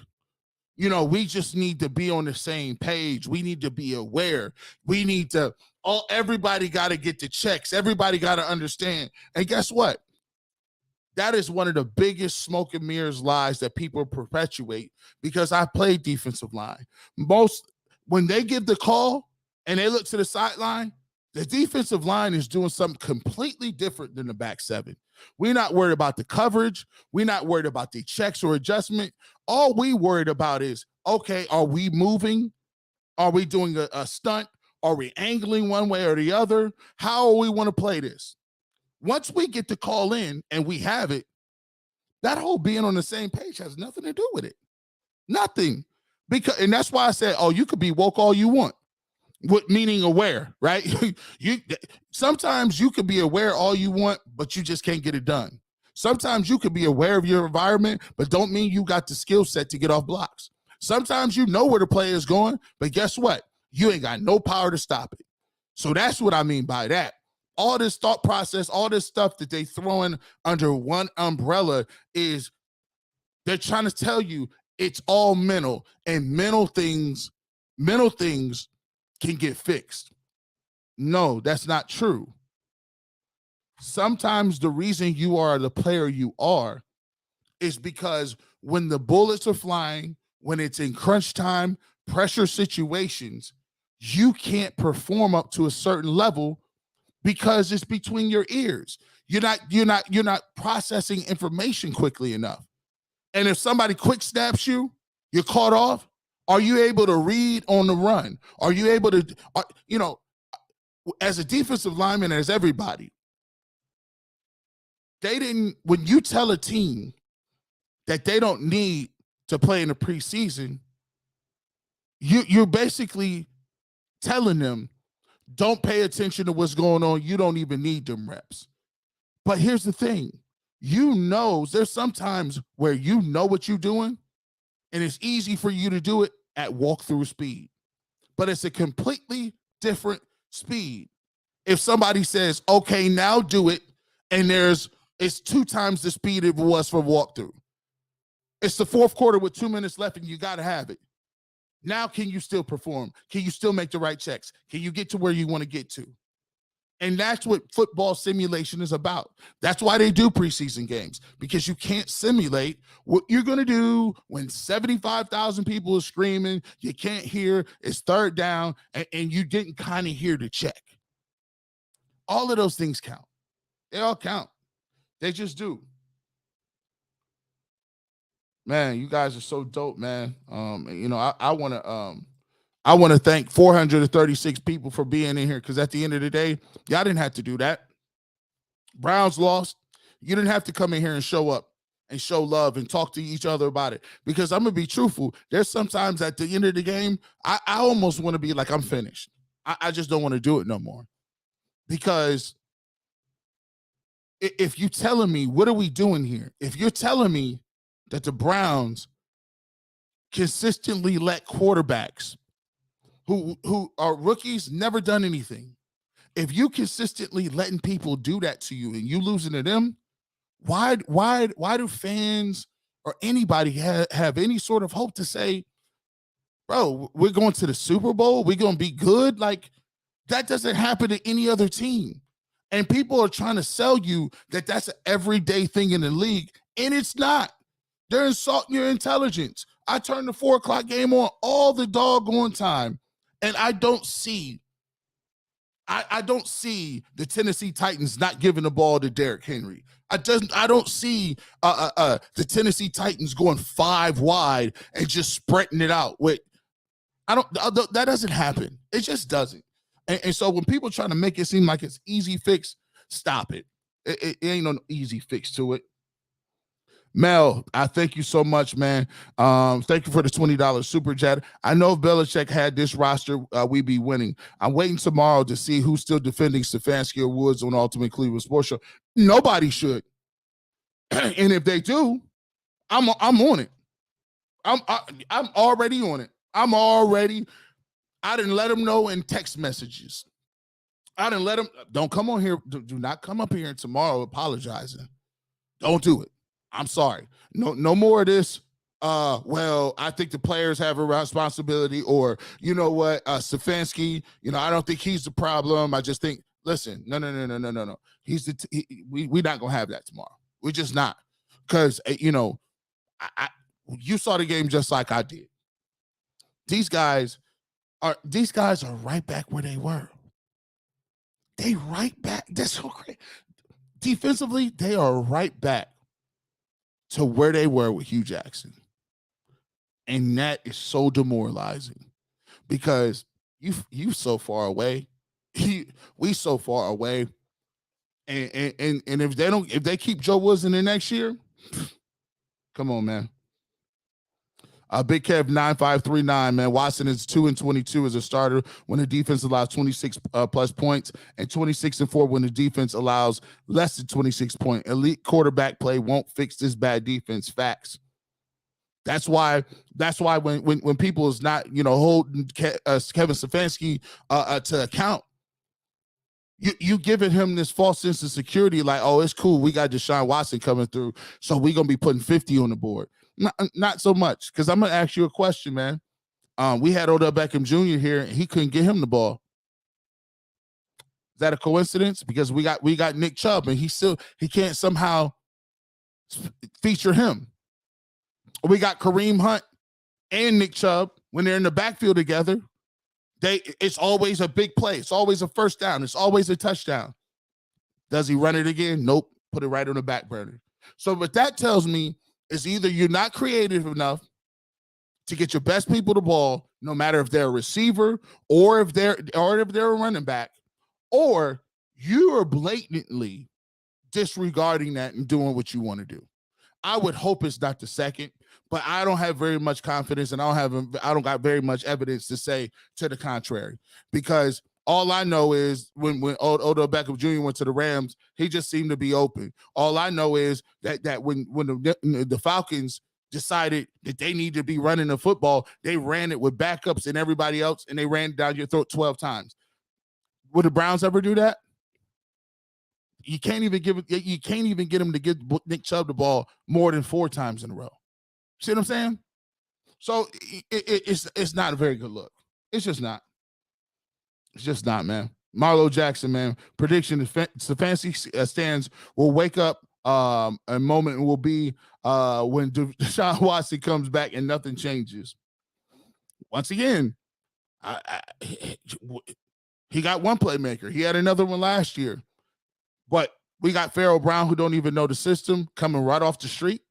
you know, we just need to be on the same page. We need to be aware. We need to, everybody got to get the checks. Everybody got to understand. And guess what? That is one of the biggest smoke and mirrors lies that people perpetuate, because I played defensive line. When they give the call and they look to the sideline, the defensive line is doing something completely different than the back 7. We're not worried about the coverage. We're not worried about the checks or adjustment. All we worried about is, okay, are we moving? Are we doing a stunt? Are we angling one way or the other? How do we want to play this? Once we get the call in and we have it, that whole being on the same page has nothing to do with it. Nothing. And that's why I said, oh, you could be woke all you want. What meaning aware, right? Sometimes you could be aware all you want, but you just can't get it done. Sometimes you could be aware of your environment, but don't mean you got the skill set to get off blocks. Sometimes you know where the play is going, but guess what? You ain't got no power to stop it. So that's what I mean by that. All this thought process, all this stuff that they throwing under one umbrella is they're trying to tell you it's all mental, and mental things can get fixed. No, that's not true. Sometimes the reason you are the player you are is because when the bullets are flying, when it's in crunch time, pressure situations, you can't perform up to a certain level because it's between your ears. You're not processing information quickly enough. And if somebody quick snaps you, you're caught off. Are you able to read on the run? Are you able to, as a defensive lineman, as everybody, when you tell a team that they don't need to play in the preseason, you're basically telling them, don't pay attention to what's going on. You don't even need them reps. But here's the thing. There's sometimes where you know what you're doing, and it's easy for you to do it at walkthrough speed. But it's a completely different speed. If somebody says, okay, now do it, and it's 2 times the speed it was for walkthrough. It's the fourth quarter with 2 minutes left, and you got to have it. Now, can you still perform? Can you still make the right checks? Can you get to where you want to get to? And that's what football simulation is about. That's why they do preseason games, because you can't simulate what you're going to do when 75,000 people are screaming, you can't hear, it's third down, and you didn't kind of hear the check. All of those things count. They all count. They just do. Man, you guys are so dope, man. I want to thank 436 people for being in here, because at the end of the day, y'all didn't have to do that. Browns lost. You didn't have to come in here and show up and show love and talk to each other about it, because I'm going to be truthful. There's sometimes at the end of the game, I almost want to be like, I'm finished. I just don't want to do it no more, because if you're telling me, what are we doing here? If you're telling me that the Browns consistently let quarterbacks who are rookies, never done anything, if you consistently letting people do that to you and you losing to them, why do fans or anybody have any sort of hope to say, bro, we're going to the Super Bowl, we're going to be good? Like, that doesn't happen to any other team. And people are trying to sell you that that's an everyday thing in the league, and it's not. They're insulting your intelligence. I turn the 4 o'clock game on all the doggone time, and I don't see the Tennessee Titans not giving the ball to Derrick Henry. I don't see the Tennessee Titans going 5 wide and just spreading it out. That doesn't happen. It just doesn't. And so when people try to make it seem like it's easy fix, stop it. It ain't no easy fix to it. Mel, I thank you so much, man. Thank you for the $20 super chat. I know if Belichick had this roster, we'd be winning. I'm waiting tomorrow to see who's still defending Stefanski or Woods on Ultimate Cleveland Sports Show. Nobody should. And if they do, I'm on it. I'm already on it. I didn't let them know in text messages. I didn't let them. Don't come on here. Do not come up here tomorrow apologizing. Don't do it. I'm sorry. No more of this. Well, I think the players have a responsibility, or you know what, Stefanski, I don't think he's the problem. I just think, listen, no. We're not gonna have that tomorrow. We're just not, because you saw the game just like I did. These guys are right back where they were. They right back. That's so great. Defensively, they are right back to where they were with Hugh Jackson. And that is so demoralizing, because you so far away. We so far away. And if they keep Joe Woods in there next year, come on, man. Big Kev 9539, man. Watson is 2-22 as a starter when the defense allows 26 plus points, and 26-4 when the defense allows less than 26 points. Elite quarterback play won't fix this bad defense. Facts. That's why when people is not holding Kevin Stefanski to account, you giving him this false sense of security, like, oh, it's cool, we got Deshaun Watson coming through, so we're gonna be putting 50 on the board. Not so much, because I'm gonna ask you a question, man. We had Odell Beckham Jr. here, and he couldn't get him the ball. Is that a coincidence? Because we got Nick Chubb, and he can't somehow feature him. We got Kareem Hunt and Nick Chubb when they're in the backfield together. It's always a big play. It's always a first down. It's always a touchdown. Does he run it again? Nope. Put it right on the back burner. So what that tells me is either you're not creative enough to get your best people the ball, no matter if they're a receiver or if they're a running back, or you are blatantly disregarding that and doing what you want to do. I would hope it's not the second, but I don't have very much confidence, and I don't got very much evidence to say to the contrary, because all I know is when Odell Beckham Jr. went to the Rams, he just seemed to be open. All I know is that when the Falcons decided that they need to be running the football, they ran it with backups and everybody else, and they ran it down your throat 12 times. Would the Browns ever do that? You can't even get him to give Nick Chubb the ball more than 4 times in a row. See what I'm saying? So it's not a very good look. It's just not. It's just not, man. Marlo Jackson, man. Prediction: Stefanski stands will wake up. A moment will be when Deshaun Watson comes back and nothing changes. Once again, he got one playmaker. He had another one last year. But we got Pharaoh Brown, who don't even know the system, coming right off the street.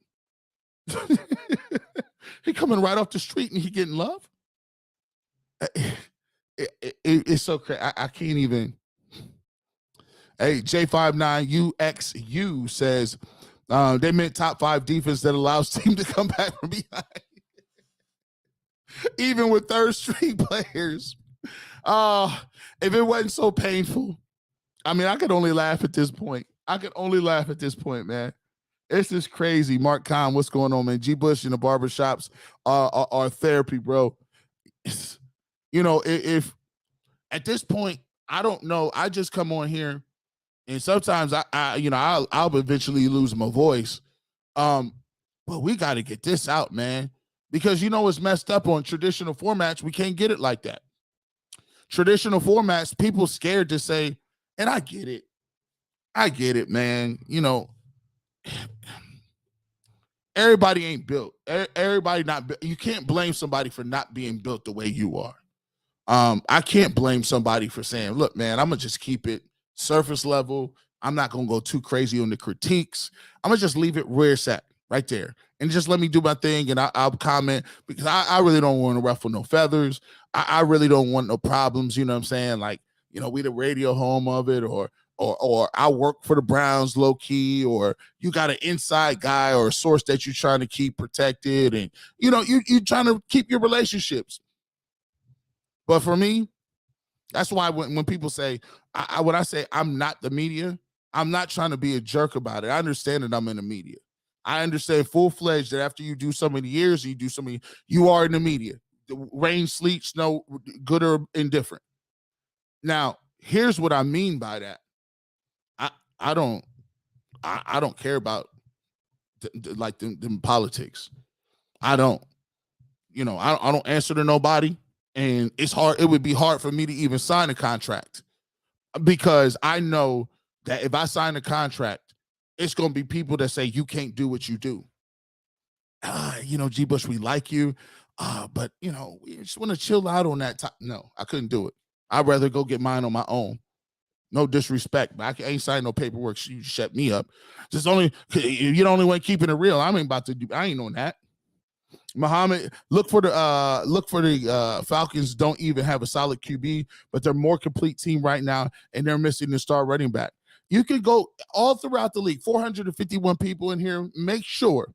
He coming right off the street and he getting love. It's so crazy. I can't even. Hey, J59UXU says they meant top 5 defense that allows team to come back from behind, even with third string players. If it wasn't so painful. I mean, I could only laugh at this point. Man. It's just crazy. Mark Kahn, what's going on, man? G.Bush in the barbershops are therapy, bro. If at this point, I don't know. I just come on here, and sometimes I'll eventually lose my voice. But we got to get this out, man, because it's messed up on traditional formats. We can't get it like that. Traditional formats, people scared to say. And I get it, man. Everybody ain't built. Everybody not built. You can't blame somebody for not being built the way you are. I can't blame somebody for saying, look, man, I'm going to just keep it surface level. I'm not going to go too crazy on the critiques. I'm going to just leave it where it's at, right there. And just let me do my thing, and I'll comment, because I really don't want to ruffle no feathers. I really don't want no problems, you know what I'm saying? Like, we the radio home of it, or I work for the Browns low key, or you got an inside guy or a source that you're trying to keep protected, and you're trying to keep your relationships. But for me, that's why when people say, when I say I'm not the media, I'm not trying to be a jerk about it. I understand that I'm in the media. I understand full-fledged that after you do so many years, you are in the media. Rain, sleet, snow, good or indifferent. Now, here's what I mean by that. I don't care about the politics. I don't answer to nobody, and it's hard. It would be hard for me to even sign a contract, because I know that if I sign a contract, it's going to be people that say you can't do what you do. G.Bush, we like you, but we just want to chill out on that time. No, I couldn't do it. I'd rather go get mine on my own. No disrespect, but I ain't signing no paperwork. So you shut me up. You're the only one keeping it real. I ain't on that. Muhammad, look for the Falcons don't even have a solid QB, but they're a more complete team right now, and they're missing the star running back. You can go all throughout the league, 451 people in here. Make sure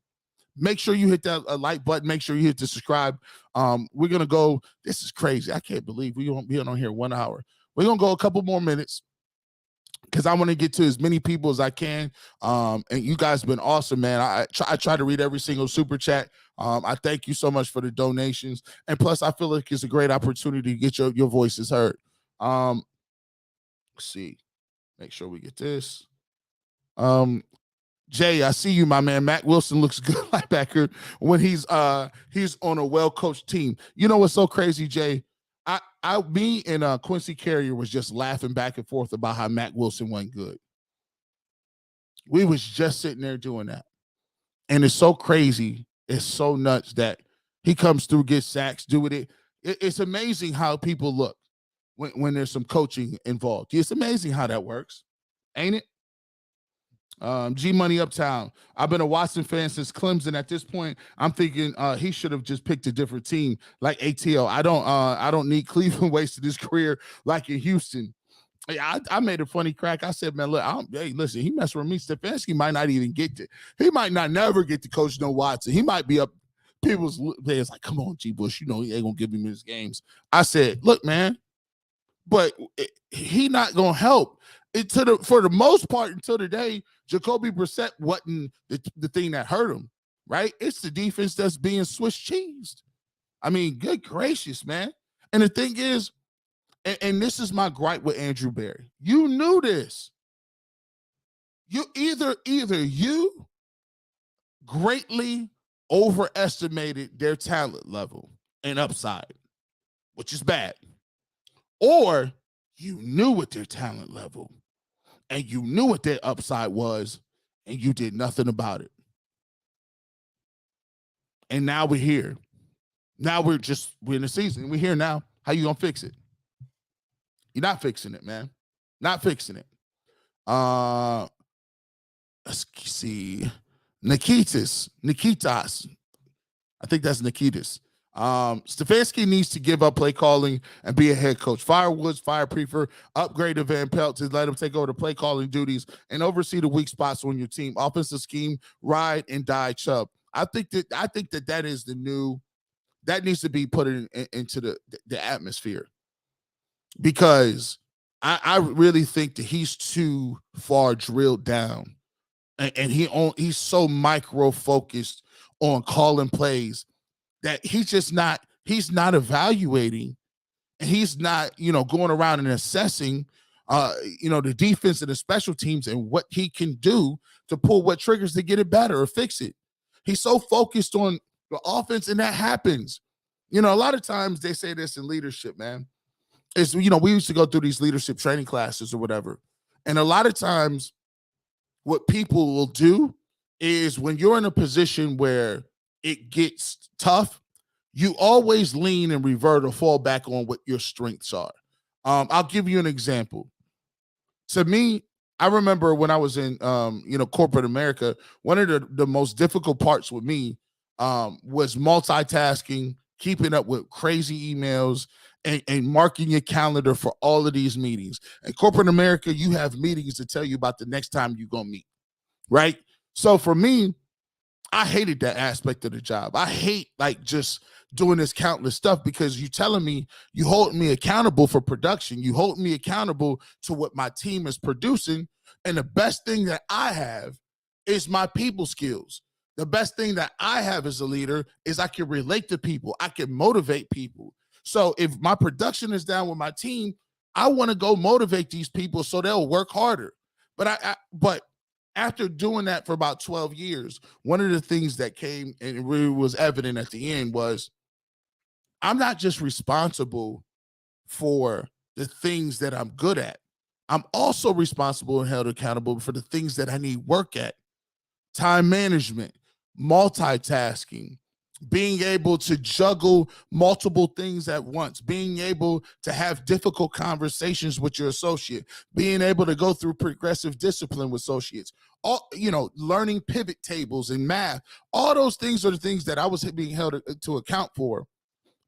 you hit that like button. Make sure you hit the subscribe. We're going to go. This is crazy. I can't believe we won't be on here 1 hour. We're going to go a couple more minutes because I want to get to as many people as I can. And you guys have been awesome, man. I try to read every single super chat. I thank you so much for the donations. And plus, I feel like it's a great opportunity to get your voices heard. Let's see. Make sure we get this. Jay, I see you, my man. Matt Wilson looks good linebacker when he's on a well-coached team. You know what's so crazy, Jay? Me and Quincy Carrier was just laughing back and forth about how Matt Wilson wasn't good. We was just sitting there doing that. And it's so crazy. It's so nuts that he comes through, gets sacks, doing it. It's amazing how people look when there's some coaching involved. It's amazing how that works, ain't it? G Money Uptown. I've been a Watson fan since Clemson. At this point, I'm thinking he should have just picked a different team like ATL. I don't need Cleveland wasted his career like in Houston. I made a funny crack. I said, man, look, hey, listen, he messing with me. Stefanski might not even get it. He might not never get to coach no Watson. He might be up. People's players like, come on, G.Bush, you know he ain't gonna give him his games. I said, look, man, but he not gonna help. For the most part until today, Jacoby Brissett wasn't the thing that hurt him, right? It's the defense that's being Swiss cheesed. I mean, good gracious, man. And the thing is, and this is my gripe with Andrew Berry. You knew this. You either you greatly overestimated their talent level and upside, which is bad, or you knew what their talent level and you knew what their upside was and you did nothing about it. And now we're here. Now we're in the season. We're here now. How you gonna fix it? You're not fixing it, man. Not fixing it. Let's see. Nikitas. I think that's Nikitas. Stefanski needs to give up play calling and be a head coach. Fire Woods, fire Prefer, upgrade to Van Pelt to let him take over the play calling duties and oversee the weak spots on your team. Offensive scheme, ride and die Chubb. I think that is the new, that needs to be put into the atmosphere, because I really think that he's too far drilled down, and he's so micro focused on calling plays that he's not evaluating, and he's not, going around and assessing, the defense and the special teams and what he can do to pull what triggers to get it better or fix it. He's so focused on the offense, and that happens. A lot of times they say this in leadership, man. It's, we used to go through these leadership training classes or whatever. And a lot of times what people will do is when you're in a position where it gets tough, you always lean and revert or fall back on what your strengths are. I'll give you an example. To me, I remember when I was in, corporate America, one of the most difficult parts with me was multitasking, keeping up with crazy emails, and marking your calendar for all of these meetings. In corporate America, you have meetings to tell you about the next time you're going to meet, right? So for me, I hated that aspect of the job. I hate just doing this countless stuff, because you telling me, you hold me accountable for production. You hold me accountable to what my team is producing. And the best thing that I have is my people skills. The best thing that I have as a leader is I can relate to people. I can motivate people. So if my production is down with my team, I want to go motivate these people so they'll work harder. But after doing that for about 12 years, one of the things that came and really was evident at the end was I'm not just responsible for the things that I'm good at. I'm also responsible and held accountable for the things that I need work at. Time management, multitasking, being able to juggle multiple things at once, being able to have difficult conversations with your associate, being able to go through progressive discipline with associates, learning pivot tables and math. All those things are the things that I was being held to account for,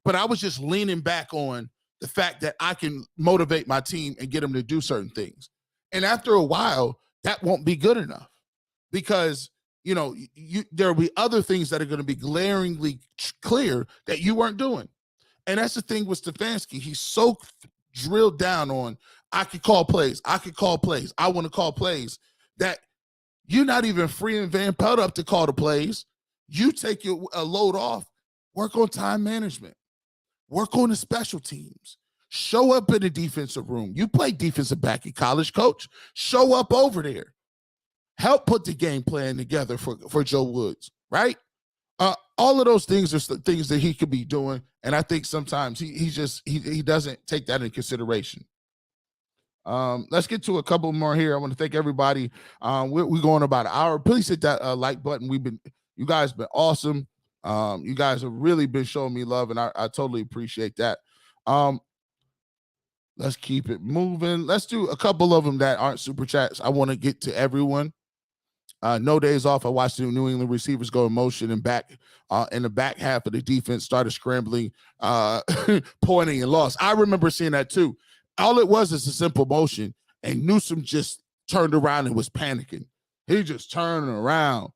but I was just leaning back on the fact that I can motivate my team and get them to do certain things. And after a while, that won't be good enough because, there'll be other things that are going to be glaringly clear that you weren't doing. And that's the thing with Stefanski. He's so drilled down on, I could call plays. I want to call plays, that you're not even freeing Van Pelt up to call the plays. You take your load off, work on time management, work on the special teams, show up in the defensive room. You play defensive back in college, coach. Show up over there. Help put the game plan together for Joe Woods, right? All of those things are things that he could be doing, and I think sometimes he doesn't take that into consideration. Let's get to a couple more here. I want to thank everybody. We're going about an hour. Please hit that like button. You guys been awesome. You guys have really been showing me love, and I totally appreciate that. Let's keep it moving. Let's do a couple of them that aren't super chats. I want to get to everyone. No days off. I watched the New England receivers go in motion and back in the back half of the defense started scrambling, pointing and lost. I remember seeing that too. All it was is a simple motion, and Newsome just turned around and was panicking. He just turned around,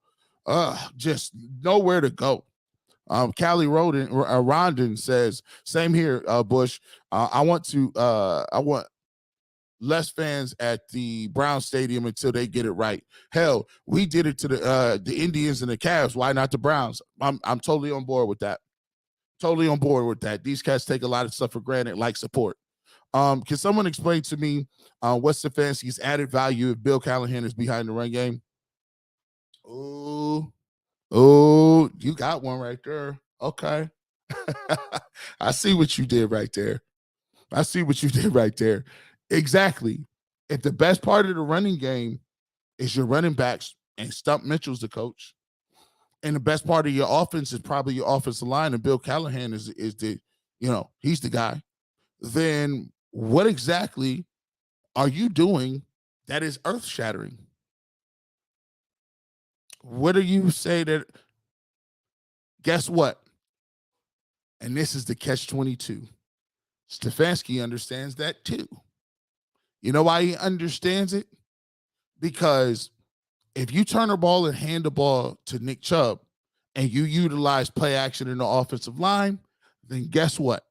just nowhere to go. Callie Rondon says, same here, Bush. I want less fans at the Browns Stadium until they get it right. Hell, we did it to the Indians and the Cavs. Why not the Browns? I'm totally on board with that. Totally on board with that. These cats take a lot of stuff for granted, like support. Can someone explain to me what's Stefanski's added value if Bill Callahan is behind the run game? Oh, you got one right there. Okay. I see what you did right there. Exactly. If the best part of the running game is your running backs and Stump Mitchell's the coach, and the best part of your offense is probably your offensive line, and Bill Callahan is the, he's the guy, then what exactly are you doing that is earth-shattering? What do you say that? Guess what? And this is the catch-22. Stefanski understands that too. You know why he understands it? Because if you turn the ball and hand the ball to Nick Chubb and you utilize play action in the offensive line, then guess what?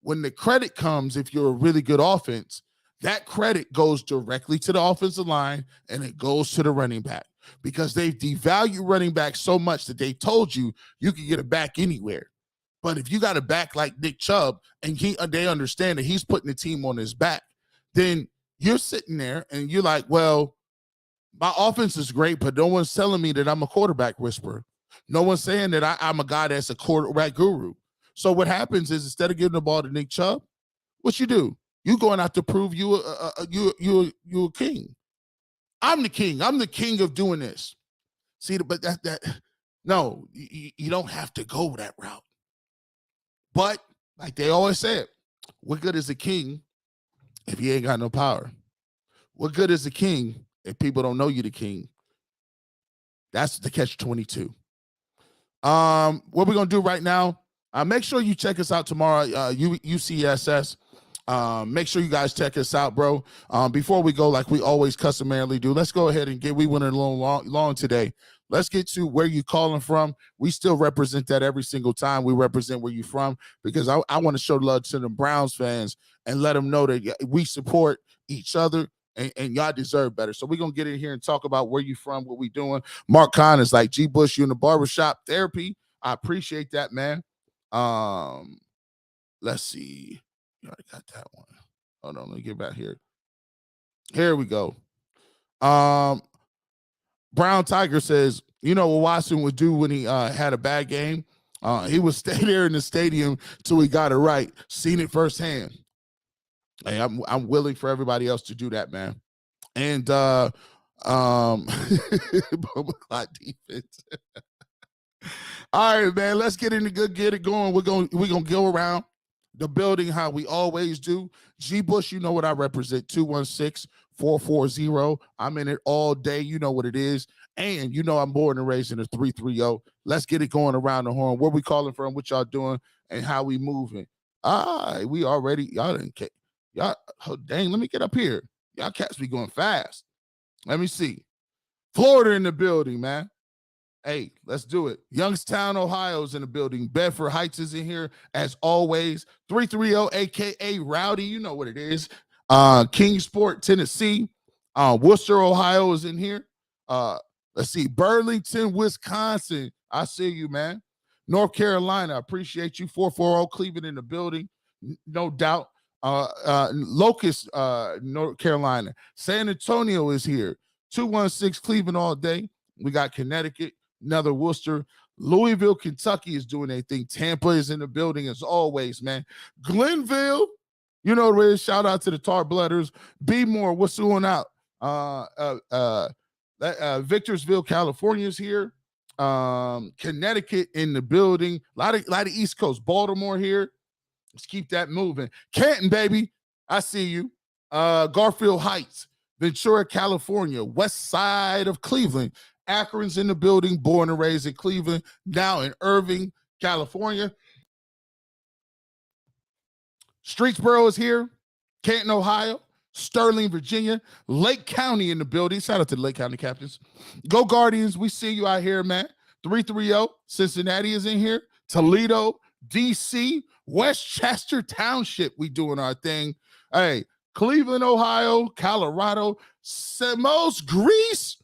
When the credit comes, if you're a really good offense, that credit goes directly to the offensive line and it goes to the running back, because they've devalued running back so much that they told you can get a back anywhere. But if you got a back like Nick Chubb and they understand that he's putting the team on his back, then you're sitting there and you're like, well, my offense is great, but no one's telling me that I'm a quarterback whisperer. No one's saying that I'm a guy that's a quarterback guru. So what happens is, instead of giving the ball to Nick Chubb, what you do? You going out to prove you a king. I'm the king. I'm the king of doing this. See, but no, you don't have to go that route. But like they always said, what good is a king if you ain't got no power? What good is a king if people don't know you the king? That's the catch-22. What we're going to do right now, make sure you check us out tomorrow, UCSS. Make sure you guys check us out, bro. Before we go, like we always customarily do, let's go ahead and we went a little long today. Let's get to where you calling from. We still represent that every single time. We represent where you from, because I want to show love to the Browns fans and let them know that we support each other and y'all deserve better. So we're going to get in here and talk about where you from, what we doing. Mark Kahn is like, G.Bush, you in the barbershop therapy. I appreciate that, man. Let's see. You already got that one. Hold on, let me get back here. Here we go. Brown Tiger says, you know what Watson would do when he had a bad game? He would stay there in the stadium till he got it right. Seen it firsthand. Hey, I'm willing for everybody else to do that, man. And Bubba Clock defense. All right, man. Let's get it going. We're gonna go around the building how we always do. G.Bush, you know what I represent. 216-440. I'm in it all day. You know what it is. And you know I'm born and raised in a 330. Let's get it going around the horn. Where we calling from, what y'all doing, and how we moving. We already, y'all didn't care. Y'all, oh, dang, let me get up here. Y'all cats be going fast. Let me see. Florida in the building, man. Hey, let's do it. Youngstown, Ohio's in the building. Bedford Heights is in here, as always. 330, a.k.a. Rowdy. You know what it is. Kingsport, Tennessee. Worcester, Ohio is in here. Let's see. Burlington, Wisconsin. I see you, man. North Carolina, appreciate you. 440 Cleveland in the building. No doubt. Locust, North Carolina. San Antonio is here. 216 Cleveland all day. We got Connecticut, another Worcester. Louisville, Kentucky is doing their thing. Tampa is in the building as always, man. Glenville, you know what it is. Shout out to the Tar Blooders. Be more. What's going out? Victorsville, California is here. Connecticut in the building. A lot of East Coast. Baltimore here. Let's keep that moving. Canton, baby. I see you. Garfield Heights, Ventura, California, west side of Cleveland. Akron's in the building, born and raised in Cleveland, now in Irving, California. Streetsboro is here. Canton, Ohio. Sterling, Virginia. Lake County in the building. Shout out to the Lake County Captains. Go Guardians. We see you out here, man. 330. Cincinnati is in here. Toledo, D.C., Westchester Township. We doing our thing. Hey, Cleveland, Ohio, Colorado, Samos, Greece,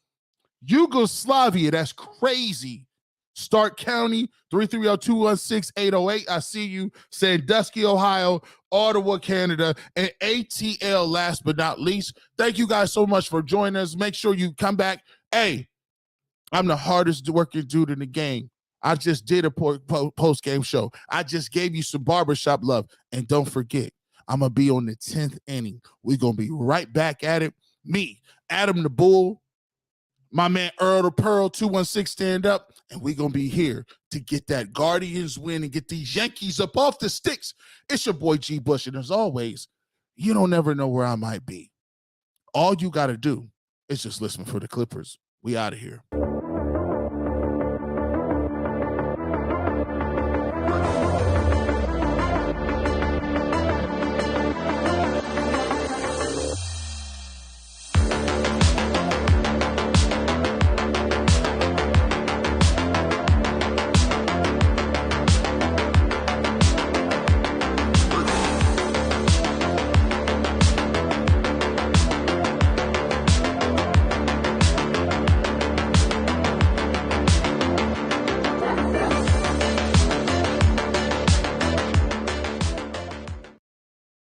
Yugoslavia. That's crazy. Stark County, 330-216-808. I see you. Sandusky, Ohio, Ottawa, Canada, and ATL last but not least. Thank you guys so much for joining us. Make sure you come back. Hey, I'm the hardest working dude in the game. I just did a post-game show. I just gave you some barbershop love. And don't forget, I'm going to be on the 10th inning. We're going to be right back at it. Me, Adam the Bull, my man Earl the Pearl, 216 stand up, and we're going to be here to get that Guardians win and get these Yankees up off the sticks. It's your boy G.Bush, and as always, you don't never know where I might be. All you got to do is just listen for the Clippers. We out of here.